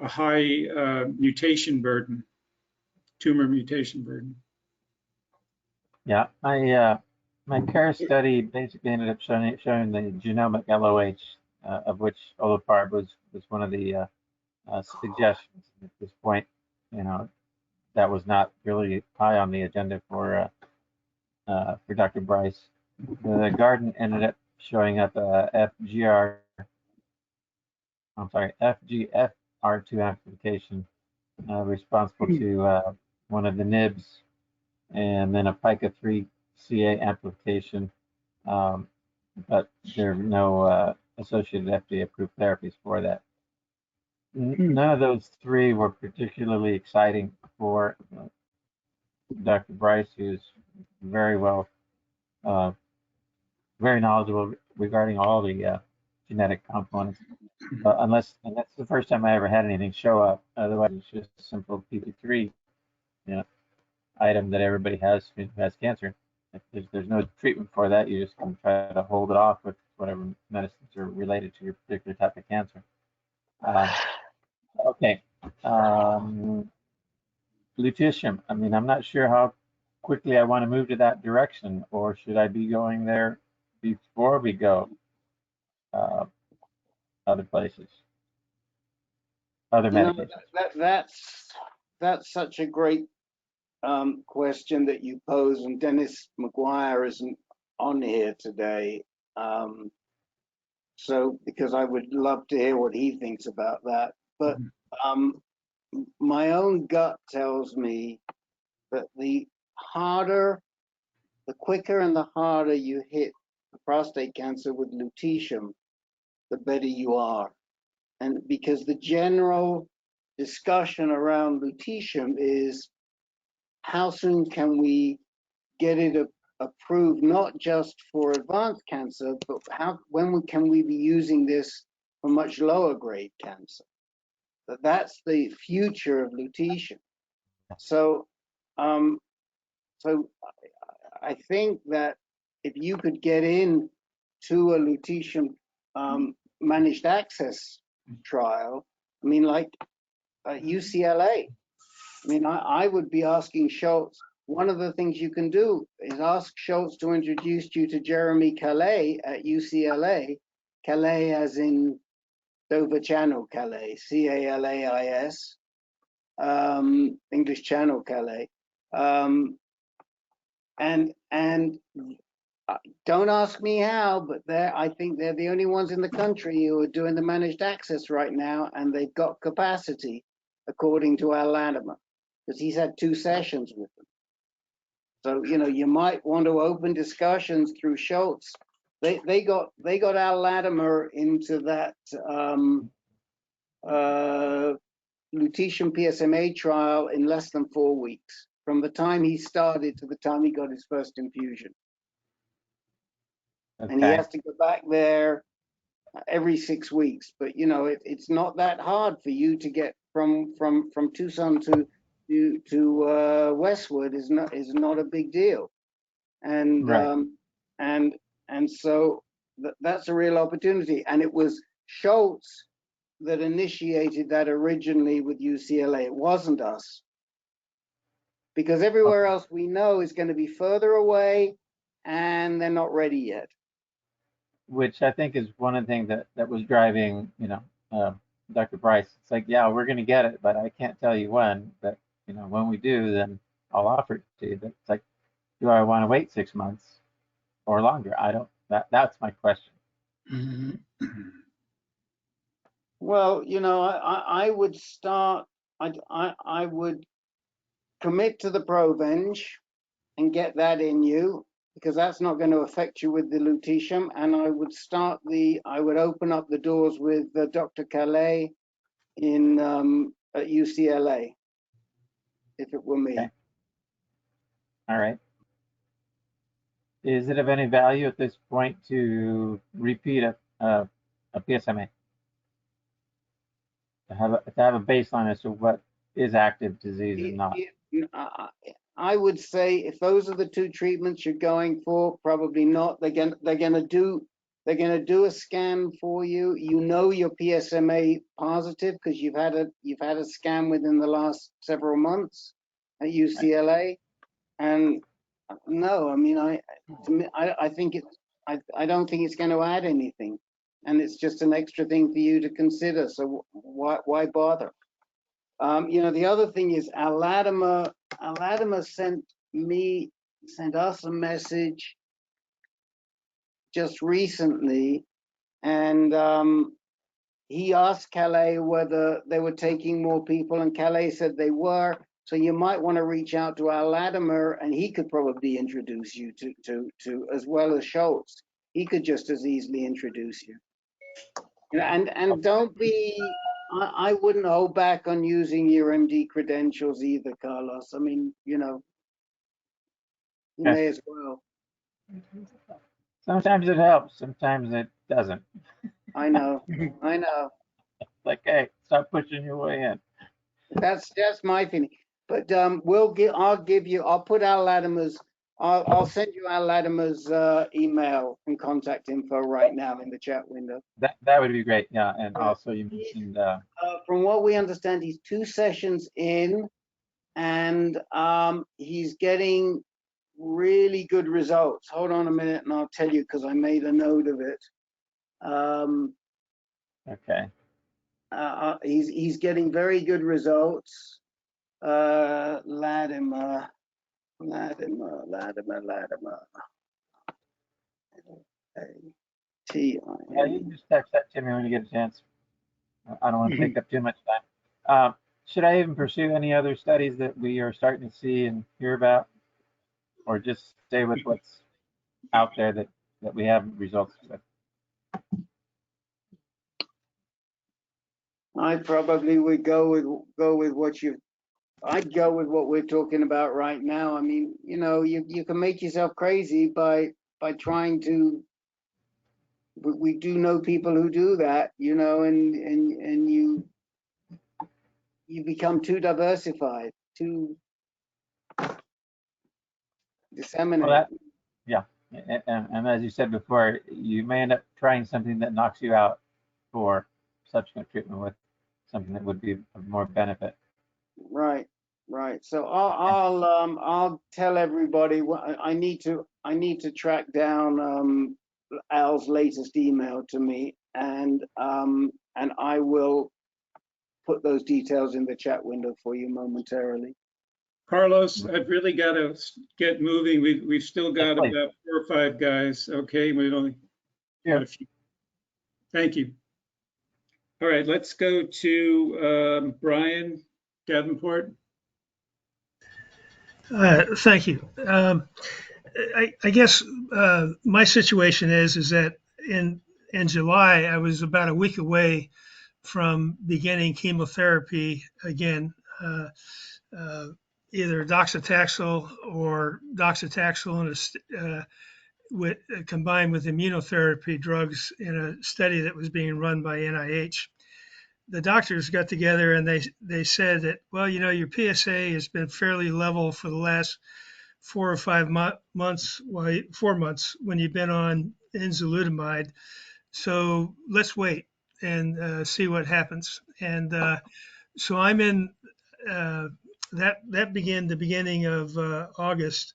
high mutation burden, tumor mutation burden.
Yeah, my CARE study basically ended up showing the genomic LOH, of which olaparib was one of the suggestions. At this point, you know, that was not really high on the agenda for Dr. Bryce. The garden ended up showing up FGFR2 amplification, responsible to one of the NIBs, and then a pica-3 amplification, but there are no associated FDA-approved therapies for that. None of those three were particularly exciting for Dr. Bryce, who's very well, very knowledgeable regarding all the genetic components. Unless, and that's the first time I ever had anything show up. Otherwise, it's just a simple PP3, item that everybody has who has cancer. If there's no treatment for that, you just can try to hold it off with whatever medicines are related to your particular type of cancer. Okay. Lutetium. I mean, I'm not sure how quickly I want to move to that direction, or should I be going there before we go other places, other medications?
That's such a great question that you pose, and Dennis McGuire isn't on here today. So, because I would love to hear what he thinks about that. But my own gut tells me that the quicker and the harder you hit the prostate cancer with lutetium, the better you are. And because the general discussion around lutetium is how soon can we get it approved, not just for advanced cancer, but when can we be using this for much lower grade cancer? That's the future of lutetium. So, so I think that if you could get in to a lutetium managed access trial, I mean, like UCLA, I mean, I would be asking Schultz, one of the things you can do is ask Schultz to introduce you to Jeremy Calais at UCLA, Calais as in Dover Channel Calais, C-A-L-A-I-S, English Channel Calais. And don't ask me how, but I think they're the only ones in the country who are doing the managed access right now, and they've got capacity, according to Al Latimer, because he's had 2 sessions with them. So, you might want to open discussions through Schultz. They got Al Latimer into that lutetium PSMA trial in less than 4 weeks, from the time he started to the time he got his first infusion. Okay. And he has to go back there every 6 weeks. But it's not that hard for you to get from Tucson to Westwood is not a big deal, and right. And so that's a real opportunity. And it was Schultz that initiated that originally with UCLA. It wasn't us, because everywhere else we know is going to be further away, and they're not ready yet.
Which I think is one of the things that was driving, Dr. Bryce. It's like, yeah, we're going to get it, but I can't tell you when. But when we do, then I'll offer it to you. But it's like, do I want to wait 6 months or longer? I don't. That's my question.
Well, I would start. I would commit to the Provenge and get that in you, because that's not going to affect you with the lutetium. And I would open up the doors with Dr. Calais at UCLA, if it were me.
Okay. All right. is it of any value at this point to repeat a PSMA? To have a baseline as to what is active disease and not.
I would say if those are the two treatments you're going for, probably not. They're gonna do a scan for you. You know you're PSMA positive because you've had a scan within the last several months at UCLA. And no, I mean I think I don't think it's going to add anything, and it's just an extra thing for you to consider. So why bother? The other thing is Latimer sent us a message just recently, and he asked Calais whether they were taking more people, and Calais said they were. So you might want to reach out to Latimer, and he could probably introduce you to as well as Schultz. He could just as easily introduce you. And don't be. I wouldn't hold back on using your MD credentials either, Carlos. I mean, you may as well.
Sometimes it helps, sometimes it doesn't.
I know.
Like, hey, stop pushing your way in.
That's my feeling. But I'll put Al Latimer's. I'll send you Al Latimer's email and contact info right now in the chat window.
That would be great. Yeah, and also you mentioned.
From what we understand, he's 2 sessions in, and he's getting really good results. Hold on a minute, and I'll tell you because I made a note of it.
Okay.
He's getting very good results. Latimer. Yeah,
you can just text that to me when you get a chance. I don't want to take up too much time. Should I even pursue any other studies that we are starting to see and hear about, or just stay with what's out there that we have results with?
I probably would go with what you. I'd go with what we're talking about right now. I mean, you can make yourself crazy by trying to. We do know people who do that, and you become too diversified, too disseminated.
Well, yeah, and as you said before, you may end up trying something that knocks you out for subsequent treatment with something that would be of more benefit.
Right. So I'll tell everybody. I need to track down Al's latest email to me, and I will put those details in the chat window for you momentarily.
Carlos, I've really got to get moving. We've still got about 4 or 5 guys. Okay, we've only got a few. Thank you. All right, let's go to Brian Davenport.
Thank you. I guess my situation is that in July, I was about a week away from beginning chemotherapy again, either docetaxel combined with immunotherapy drugs in a study that was being run by NIH. The doctors got together and they said that, well, your PSA has been fairly level for the last 4 or 5 months, 4 months when you've been on enzalutamide. So let's wait and see what happens. And so I'm in that began the beginning of August,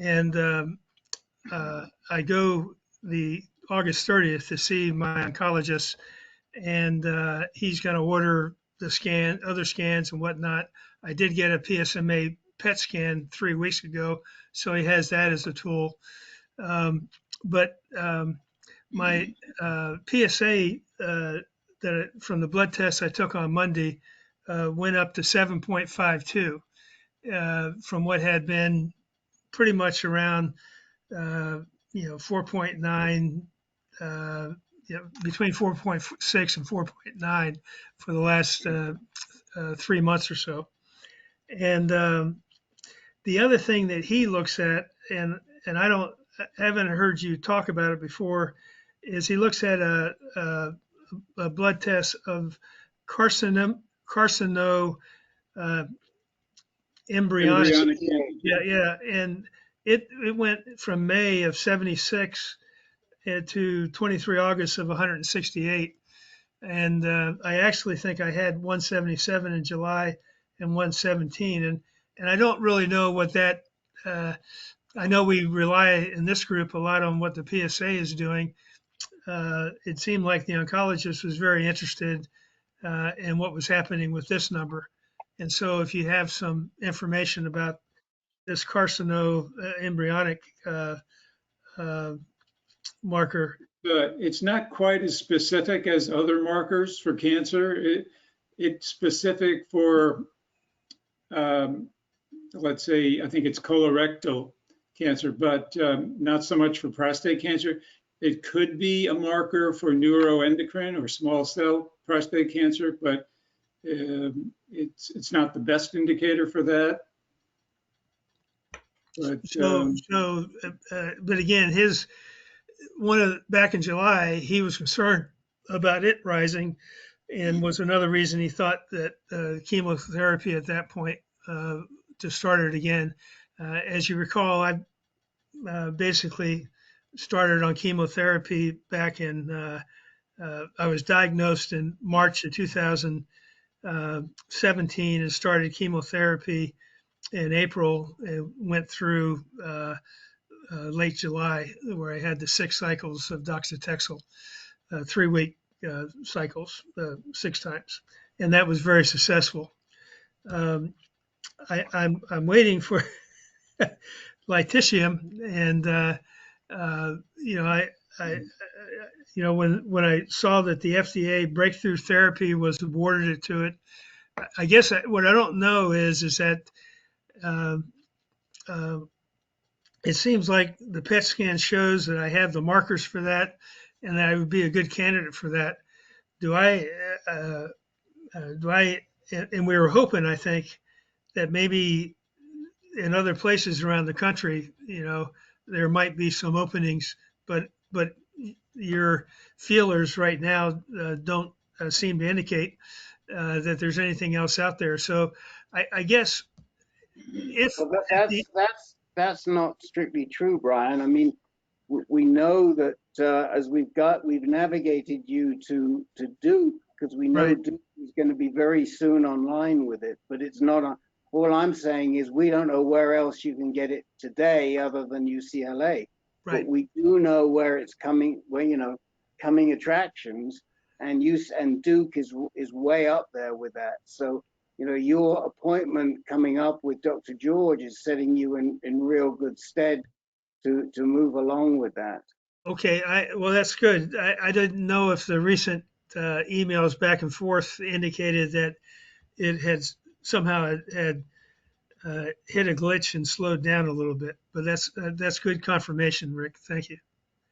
and I go the August 30th to see my oncologist, and he's going to order the other scans and whatnot. I did get a PSMA PET scan 3 weeks ago, so he has that as a tool. But my PSA from the blood test I took on Monday went up to 7.52 from what had been pretty much around 4.9, between 4.6 and 4.9 for the last 3 months or so. And the other thing that he looks at, and I haven't heard you talk about it before, is he looks at a blood test of carcino uh, embryonic.
Embryonic.
Yeah. And it went from May of 76 to 23 August of 168. And I actually think I had 177 in July and 117. And I don't really know what that, I know we rely in this group a lot on what the PSA is doing. It seemed like the oncologist was very interested in what was happening with this number. And so if you have some information about this carcinoembryonic marker.
It's not quite as specific as other markers for cancer. It's specific for, let's say, I think it's colorectal cancer, but not so much for prostate cancer. It could be a marker for neuroendocrine or small cell prostate cancer, but it's not the best indicator for that. But,
but again, back in July, he was concerned about it rising, and was another reason he thought that chemotherapy at that point to start it again. As you recall, I basically started on chemotherapy back in, I was diagnosed in March of 2017 and started chemotherapy in April and went through late July, where I had the 6 cycles of docetaxel, 3-week cycles, 6 times, and that was very successful. I'm waiting for lutetium, and when I saw that the FDA breakthrough therapy was awarded it to it, I guess what I don't know is that it seems like the PET scan shows that I have the markers for that, and that I would be a good candidate for that. And we were hoping, I think, that maybe in other places around the country, there might be some openings, but your feelers right now don't seem to indicate that there's anything else out there. So I guess
that's not strictly true, Brian. I mean, we know that as we've navigated you to Duke, because we know
right.
Duke is going to be very soon online with it, but it's not on. All I'm saying is we don't know where else you can get it today other than UCLA.
Right.
But we do know where it's coming, coming attractions, and Duke is way up there with that. So, your appointment coming up with Dr. George is setting you in real good stead to move along with that.
Okay, well, that's good. I didn't know if the recent emails back and forth indicated that it had somehow had hit a glitch and slowed down a little bit, but that's good confirmation, Rick. Thank you.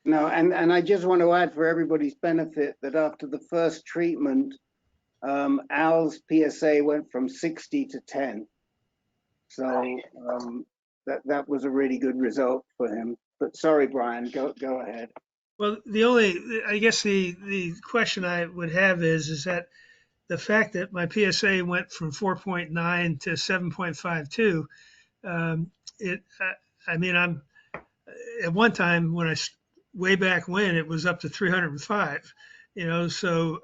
No, and I just want to add for everybody's benefit that after the first treatment, Al's PSA went from 60 to 10. So that was a really good result for him. But sorry, Brian, go ahead.
Well, I guess the question I would have is that the fact that my PSA went from 4.9 to 7.52, I'm at one time way back when it was up to 305, so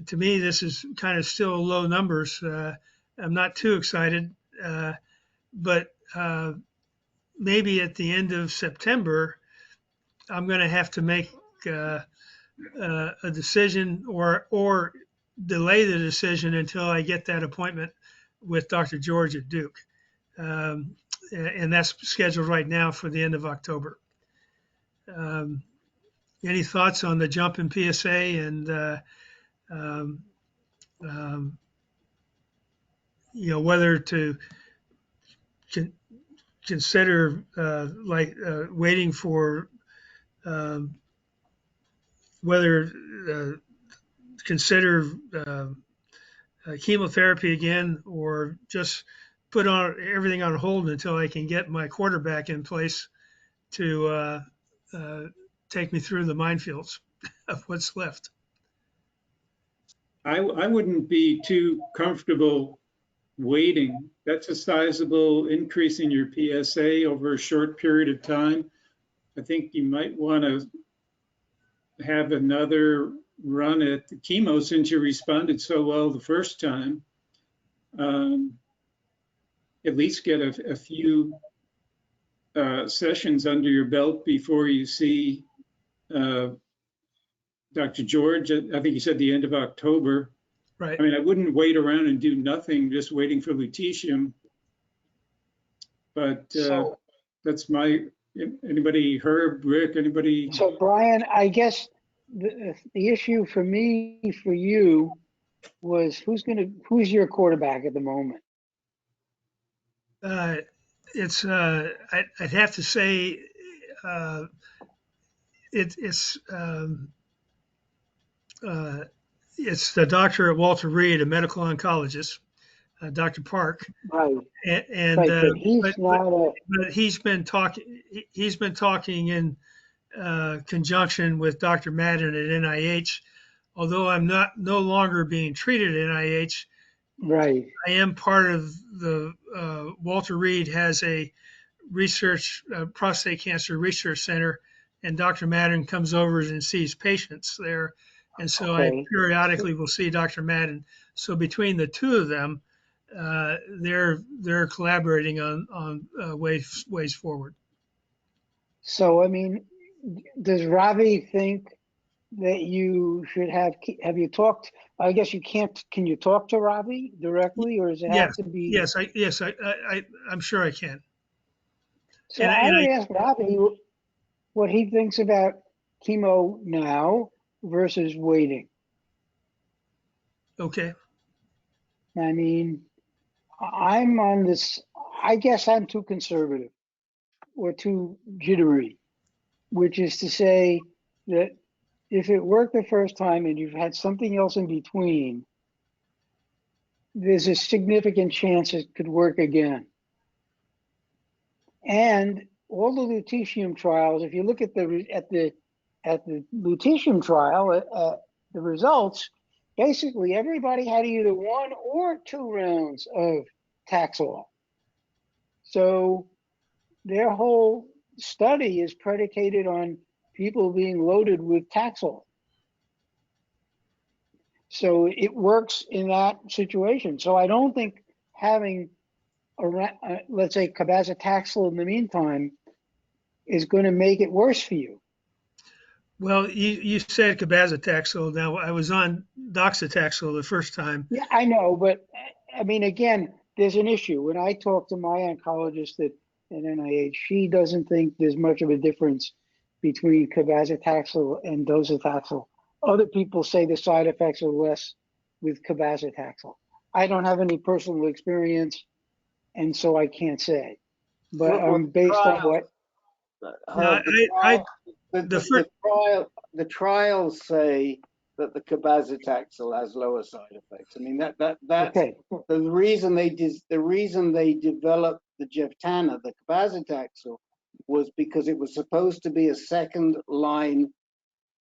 to me, this is kind of still low numbers. I'm not too excited, but maybe at the end of September, I'm going to have to make a decision or delay the decision until I get that appointment with Dr. George at Duke. And that's scheduled right now for the end of October. Any thoughts on the jump in PSA and whether to consider waiting for whether consider chemotherapy again, or just put everything on hold until I can get my quarterback in place to take me through the minefields of what's left.
I wouldn't be too comfortable waiting. That's a sizable increase in your PSA over a short period of time. I think you might want to have another run at the chemo since you responded so well the first time. At least get a few sessions under your belt before you see Dr. George. I think you said the end of October.
Right.
I mean, I wouldn't wait around and do nothing, just waiting for lutetium. But that's anybody, Herb, Rick, anybody?
So Brian, I guess the issue for me, for you, was who's your quarterback at the moment?
I'd have to say it's the doctor at Walter Reed, a medical oncologist, Dr. Park.
Right.
And
right, but he's
been talking in conjunction with Dr. Madden at NIH. Although I'm no longer being treated at NIH,
right.
I am part of the Walter Reed has a prostate cancer research center, and Dr. Madden comes over and sees patients there, and so I periodically will see Dr. Madden. So between the two of them, they're collaborating on ways forward.
So I mean, does Ravi think that you should have you talked? I guess you can't. Can you talk to Ravi directly, or does it have to be?
Yes, I'm sure I can.
So I would ask Ravi what he thinks about chemo now versus waiting.
Okay.
I mean, I'm on this. I guess I'm too conservative or too jittery, which is to say that if it worked the first time and you've had something else in between, there's a significant chance it could work again. And all the lutetium trials, if you look at the lutetium trial, the results, basically everybody had either 1 or 2 rounds of Taxol. So their whole study is predicated on people being loaded with Taxol. So it works in that situation. So I don't think having, let's say, cabazitaxel in the meantime is going to make it worse for you.
Well, you said cabazitaxel. Now, I was on docetaxel the first time.
Yeah, I know, but I mean, again, there's an issue. When I talk to my oncologist at NIH, she doesn't think there's much of a difference between cabazitaxel and docetaxel. Other people say the side effects are less with cabazitaxel. I don't have any personal experience, and so I can't say. But based on what
the trials say that the cabazitaxel has lower side effects. I mean that's
okay.
The reason they developed the Jevtana, the cabazitaxel, was because it was supposed to be a second line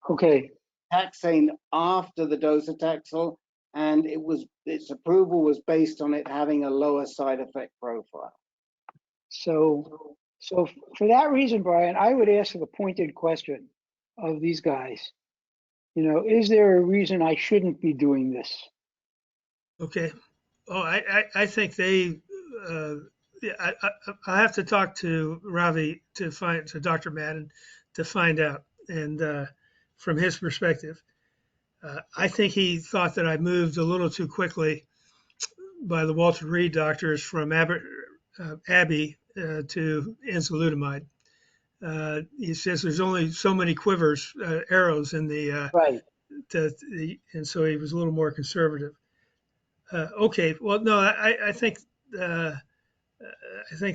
taxane after the docetaxel, and its approval was based on it having a lower side effect profile.
So for that reason, Brian, I would ask the pointed question of these guys. You know, is there a reason I shouldn't be doing this?
Okay. Oh, I think they. I have to talk to Ravi to Dr. Madden to find out, and from his perspective, I think he thought that I moved a little too quickly by the Walter Reed doctors from Abbey to enzalutamide. He says there's only so many arrows in the
right,
and so he was a little more conservative. Okay, well, no, I think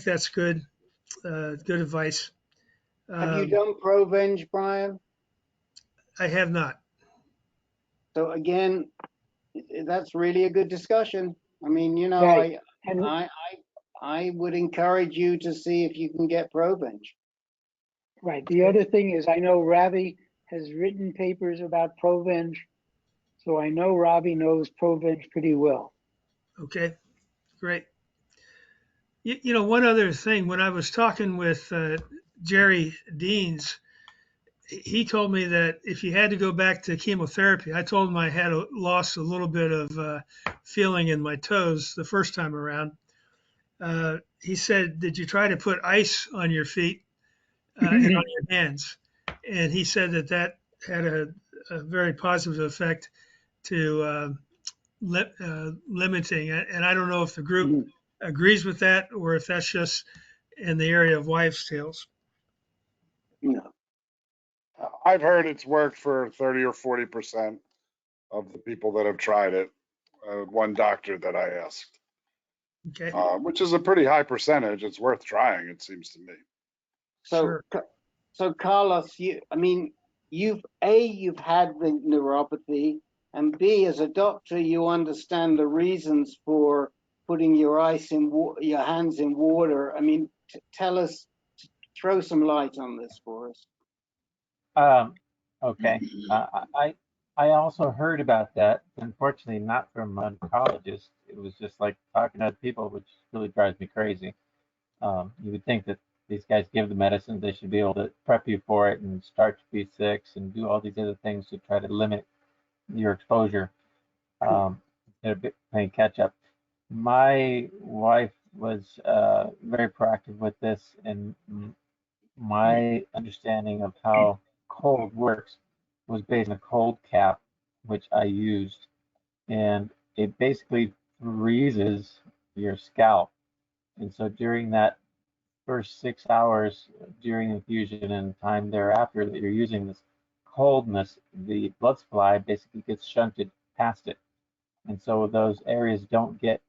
that's good. Good advice.
Have you done Provenge, Brian?
I have not.
So again, that's really a good discussion. I mean, you know,
right.
I would encourage you to see if you can get Provenge.
Right. The other thing is I know Ravi has written papers about Provenge, so I know Ravi knows Provenge pretty well.
Okay, great. You know, one other thing, when I was talking with Jerry Deans, he told me that if you had to go back to chemotherapy, I told him I had lost a little bit of feeling in my toes the first time around. He said, did you try to put ice on your feet and on your hands? And he said that that had a very positive effect to limiting it. And I don't know if the group agrees with that or if that's just in the area of wives' tales.
No.
I've heard it's worked for 30 or 40% of the people that have tried it. One doctor that I asked,
Okay.
Which is a pretty high percentage. It's worth trying, it seems to me.
So,
Sure.
so Carlos, you've had the neuropathy, and B, as a doctor, you understand the reasons for putting your your hands in water. I mean, tell us, throw some light on this for us.
Okay. I also heard about that. Unfortunately, not from an oncologist. It was just like talking to other people, which really drives me crazy. You would think that these guys give the medicine, they should be able to prep you for it and start to B6 and do all these other things to try to limit your exposure. Instead of playing catch up. My wife was very proactive with this, and my understanding of how cold works was based on a cold cap, which I used, and it basically freezes your scalp. And so during that first 6 hours during infusion and time thereafter that you're using this coldness, the blood supply basically gets shunted past it. And so those areas don't get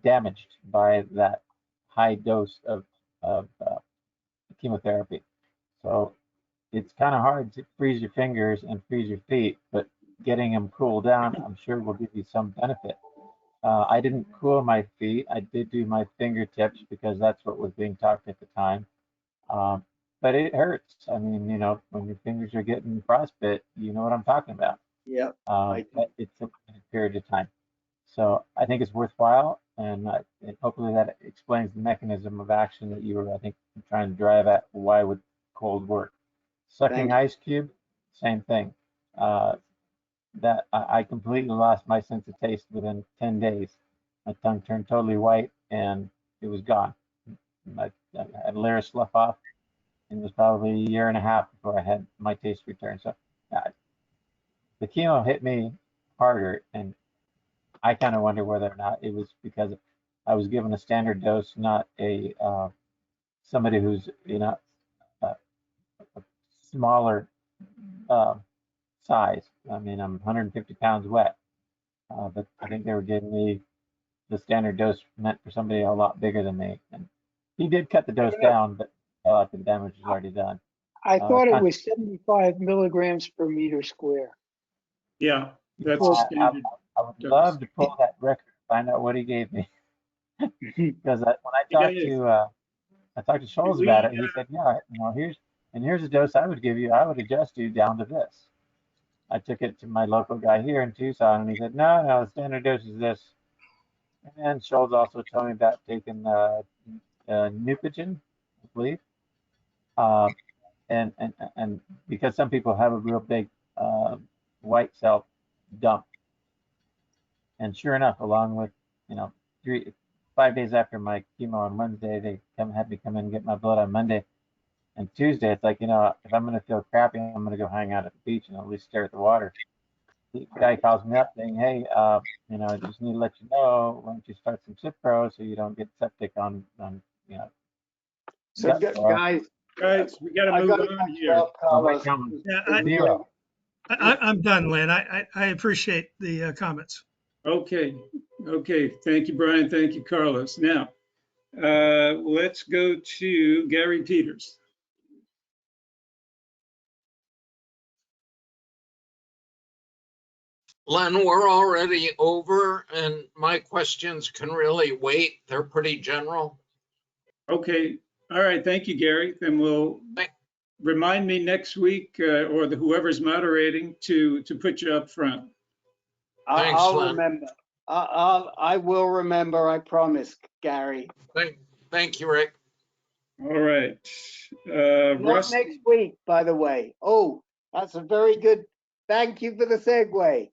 damaged by that high dose of chemotherapy. So it's kind of hard to freeze your fingers and freeze your feet, but getting them cooled down, I'm sure will give you some benefit. I didn't cool my feet. I did do my fingertips because that's what was being talked at the time. But it hurts. I mean, you know, when your fingers are getting frostbite, you know what I'm talking about.
Yeah.
It's a period of time. So I think it's worthwhile, and hopefully that explains the mechanism of action that you were, I think, trying to drive at. Why would cold work? Sucking ice cube, same thing. That I completely lost my sense of taste within 10 days. My tongue turned totally white, and it was gone. I had a layer of slough off. It was probably a year and a half before I had my taste return. So the chemo hit me harder, and I kind of wonder whether or not it was because I was given a standard dose, not a somebody who's a smaller size. I mean, I'm 150 pounds wet, but I think they were giving me the standard dose meant for somebody a lot bigger than me. And he did cut the dose down, but a lot of the damage was already done.
I thought it was 75 milligrams per meter square.
Yeah, that's
I would love to pull that record, find out what he gave me. Because when I talked to Scholes about it, he said, yeah, you know, here's a dose I would give you. I would adjust you down to this. I took it to my local guy here in Tucson, and he said, no, the standard dose is this. And then Scholes also told me about taking Neupogen, I believe. And because some people have a real big white cell dump. And sure enough, along with, 5 days after my chemo on Wednesday, they had me come in and get my blood on Monday. And Tuesday, it's like, if I'm going to feel crappy, I'm going to go hang out at the beach and at least stare at the water. The guy calls me up saying, hey, I just need to let you know, why don't you start some Cipro so you don't get septic on.
So guys,
we got to move on here.
I'm done, Lynn. I appreciate the comments.
Okay. Thank you, Brian. Thank you, Carlos. Now, let's go to Gary Peters.
Len, we're already over, and my questions can really wait. They're pretty general.
Okay. All right. Thank you, Gary. Then we'll remind me next week or whoever's moderating to put you up front.
Thanks,
I'll
Len.
remember. I will remember. I promise, Gary.
Thank you, Rick.
All right.
Not
Russ,
next week, by the way. Oh, that's a very good. Thank you for the segue.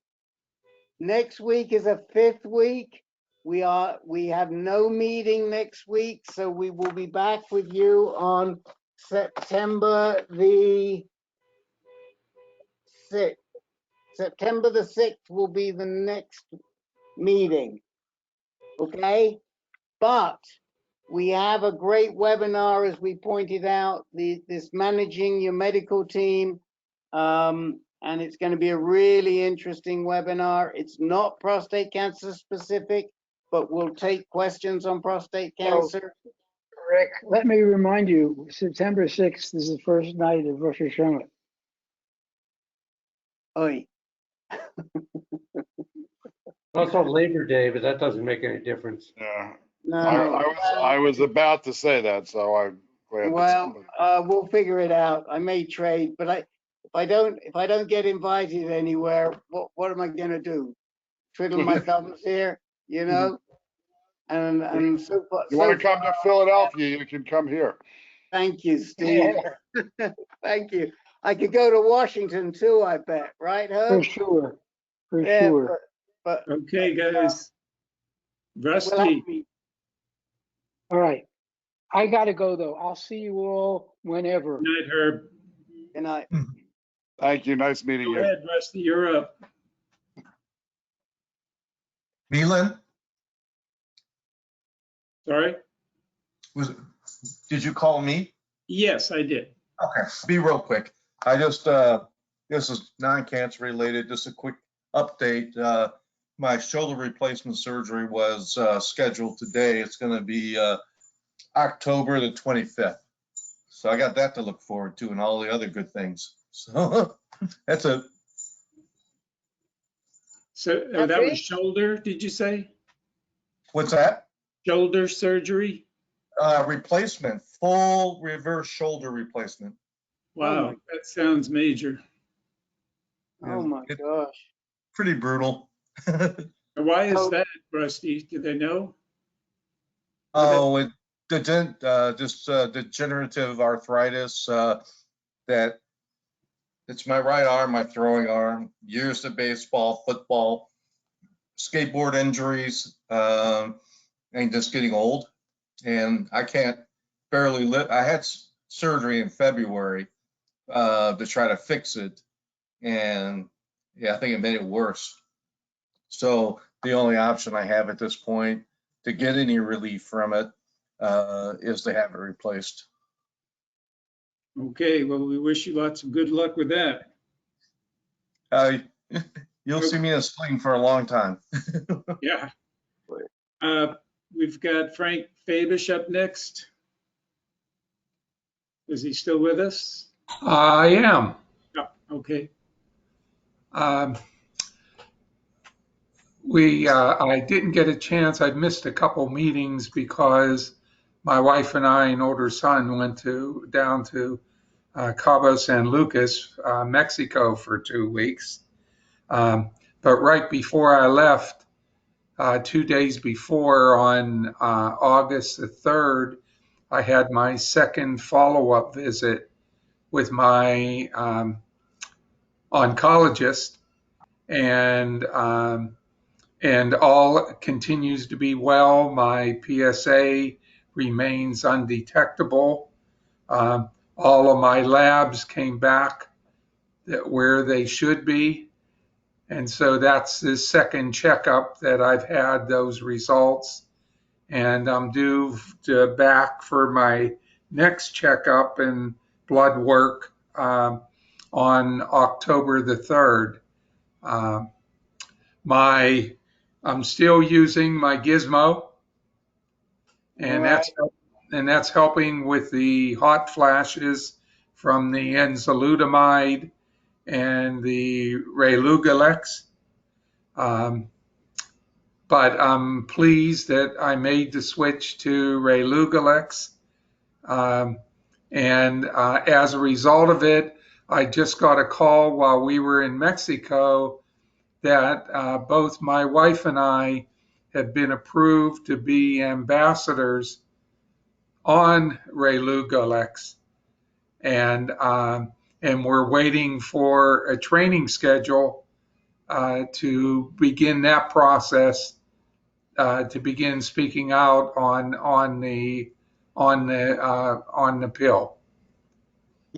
Next week is a 5th week. We have no meeting next week, so we will be back with you on September the 6th. September the 6th will be the next meeting. Okay? But we have a great webinar, as we pointed out, this managing your medical team. And it's going to be a really interesting webinar. It's not prostate cancer specific, but we'll take questions on prostate cancer.
Rick, let me remind you, September 6th is the first night of Rosh Hashanah.
Oy.
Also Labor Day, but that doesn't make any difference.
Yeah.
No,
I was about to say that, so I'm glad that
well,
somebody.
we'll figure it out. I may trade, but if I don't get invited anywhere, what am I gonna do? Twiddle my thumbs here, you know? And so far,
You want to come to Philadelphia, you can come here.
Thank you, Steve. Thank you. I could go to Washington too, I bet, right,
For
Herb?
sure, for
Yeah,
sure.
but
okay, guys. Rusty.
All right. I gotta go though. I'll see you all whenever.
Good night, Herb.
Good night.
Thank you. Nice meeting
Go
you.
ahead, Rusty, you're up.
Milan,
Sorry?
did you call me?
Yes, I did.
Okay, be real quick. I just, this is non-cancer related, just a quick update. My shoulder replacement surgery was scheduled today. It's going to be October the 25th. So I got that to look forward to and all the other good things. So that's a.
So that was shoulder, did you say?
What's that?
Shoulder surgery?
Replacement, full reverse shoulder replacement.
Wow, that sounds major.
Oh my gosh.
Pretty brutal.
Why is that, Rusty? Do they know?
Oh, just degenerative arthritis. That it's my right arm, my throwing arm. Years of baseball, football, skateboard injuries, and just getting old. And I can't barely live. I had surgery in February to try to fix it, and yeah, I think it made it worse. So the only option I have at this point to get any relief from it is to have it replaced.
Okay, well, we wish you lots of good luck with that.
You'll see me in a sling for a long time.
Yeah. We've got Frank Fabish up next. Is he still with us?
I am.
Yeah, okay.
I didn't get a chance. I'd missed a couple meetings because my wife and I and older son went down to Cabo San Lucas, Mexico for 2 weeks. But right before I left, 2 days before, on August the 3rd, I had my second follow-up visit with my oncologist, and all continues to be well. My PSA remains undetectable. All of my labs came back where they should be. And so that's the second checkup that I've had those results. And I'm due back for my next checkup and blood work on October the 3rd. I'm still using my Gizmo, and that's helping with the hot flashes from the enzalutamide and the regualars. But I'm pleased that I made the switch to regualars. And as a result of it, I just got a call while we were in Mexico that both my wife and I have been approved to be ambassadors on regualars, and we're waiting for a training schedule to begin that process, to begin speaking out on the pill.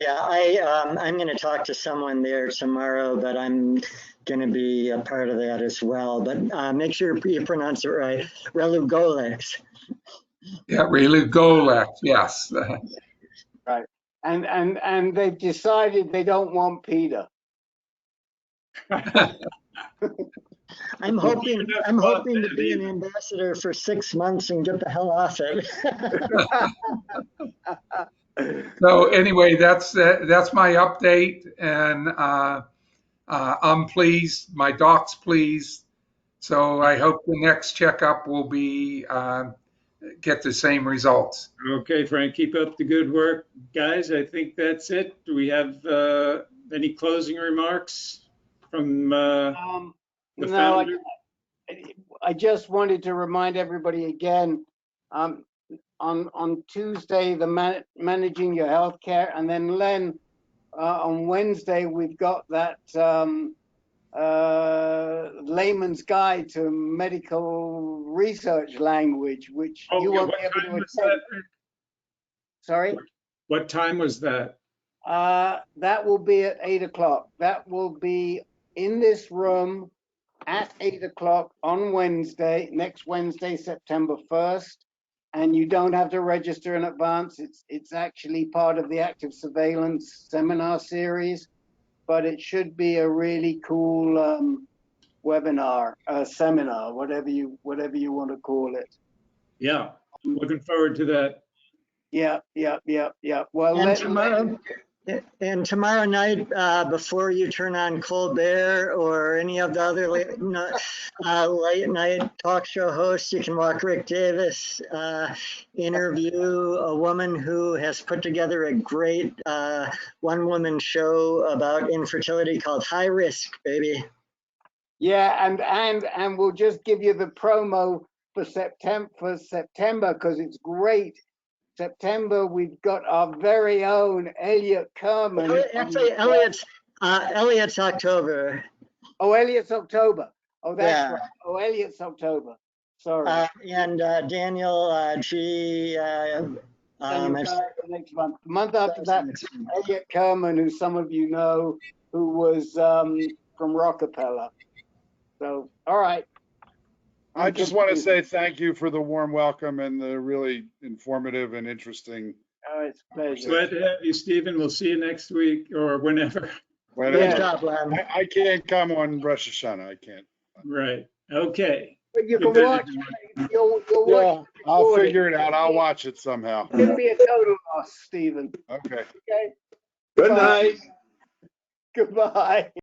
Yeah, I'm going to talk to someone there tomorrow, but I'm going to be a part of that as well. But make sure you pronounce it right. Regualars.
Yeah, regualars. Yes.
Right. And they've decided they don't want Peter.
I'm hoping to be an ambassador for 6 months and get the hell off it.
So anyway, that's my update, and I'm pleased. My doc's pleased. So I hope the next checkup will be get the same results.
Okay, Frank, keep up the good work. Guys, I think that's it. Do we have any closing remarks from the founder?
I just wanted to remind everybody again, on Tuesday, the managing your healthcare, and then Len, on Wednesday, we've got that layman's guide to medical research language, which you won't be able to attend. Sorry?
What time was that?
That will be at 8 o'clock. That will be in this room at 8 o'clock on Wednesday, next Wednesday, September 1st. And you don't have to register in advance. It's actually part of the active surveillance seminar series, but it should be a really cool webinar, seminar, whatever you want to call it.
Yeah, I'm looking forward to that.
Yeah. Well,
and tomorrow night, before you turn on Colbert or any of the other late night talk show hosts, you can watch Rick Davis interview a woman who has put together a great one-woman show about infertility called High Risk, baby.
Yeah, and we'll just give you the promo for September because it's great. September, we've got our very own Elliot Kerman.
Actually, Elliot's October.
Oh, Elliot's October. Oh, that's
Yeah.
right. Oh, Elliot's October. Sorry.
And Daniel G.
Next month. The month after that, Elliot Kerman, who some of you know, who was from Rockefeller. So, all right.
I just want to say thank you for the warm welcome and the really informative and interesting.
Oh, it's a pleasure.
Glad to have you, Stephen. We'll see you next week or whenever.
Good job, Len.
I can't come on Rosh Hashanah. I can't.
Right. Okay.
But you can watch. You'll watch.
I'll figure it out. I'll watch it somehow.
It'll be a total loss, Stephen.
Okay.
Okay.
Good night.
Goodbye.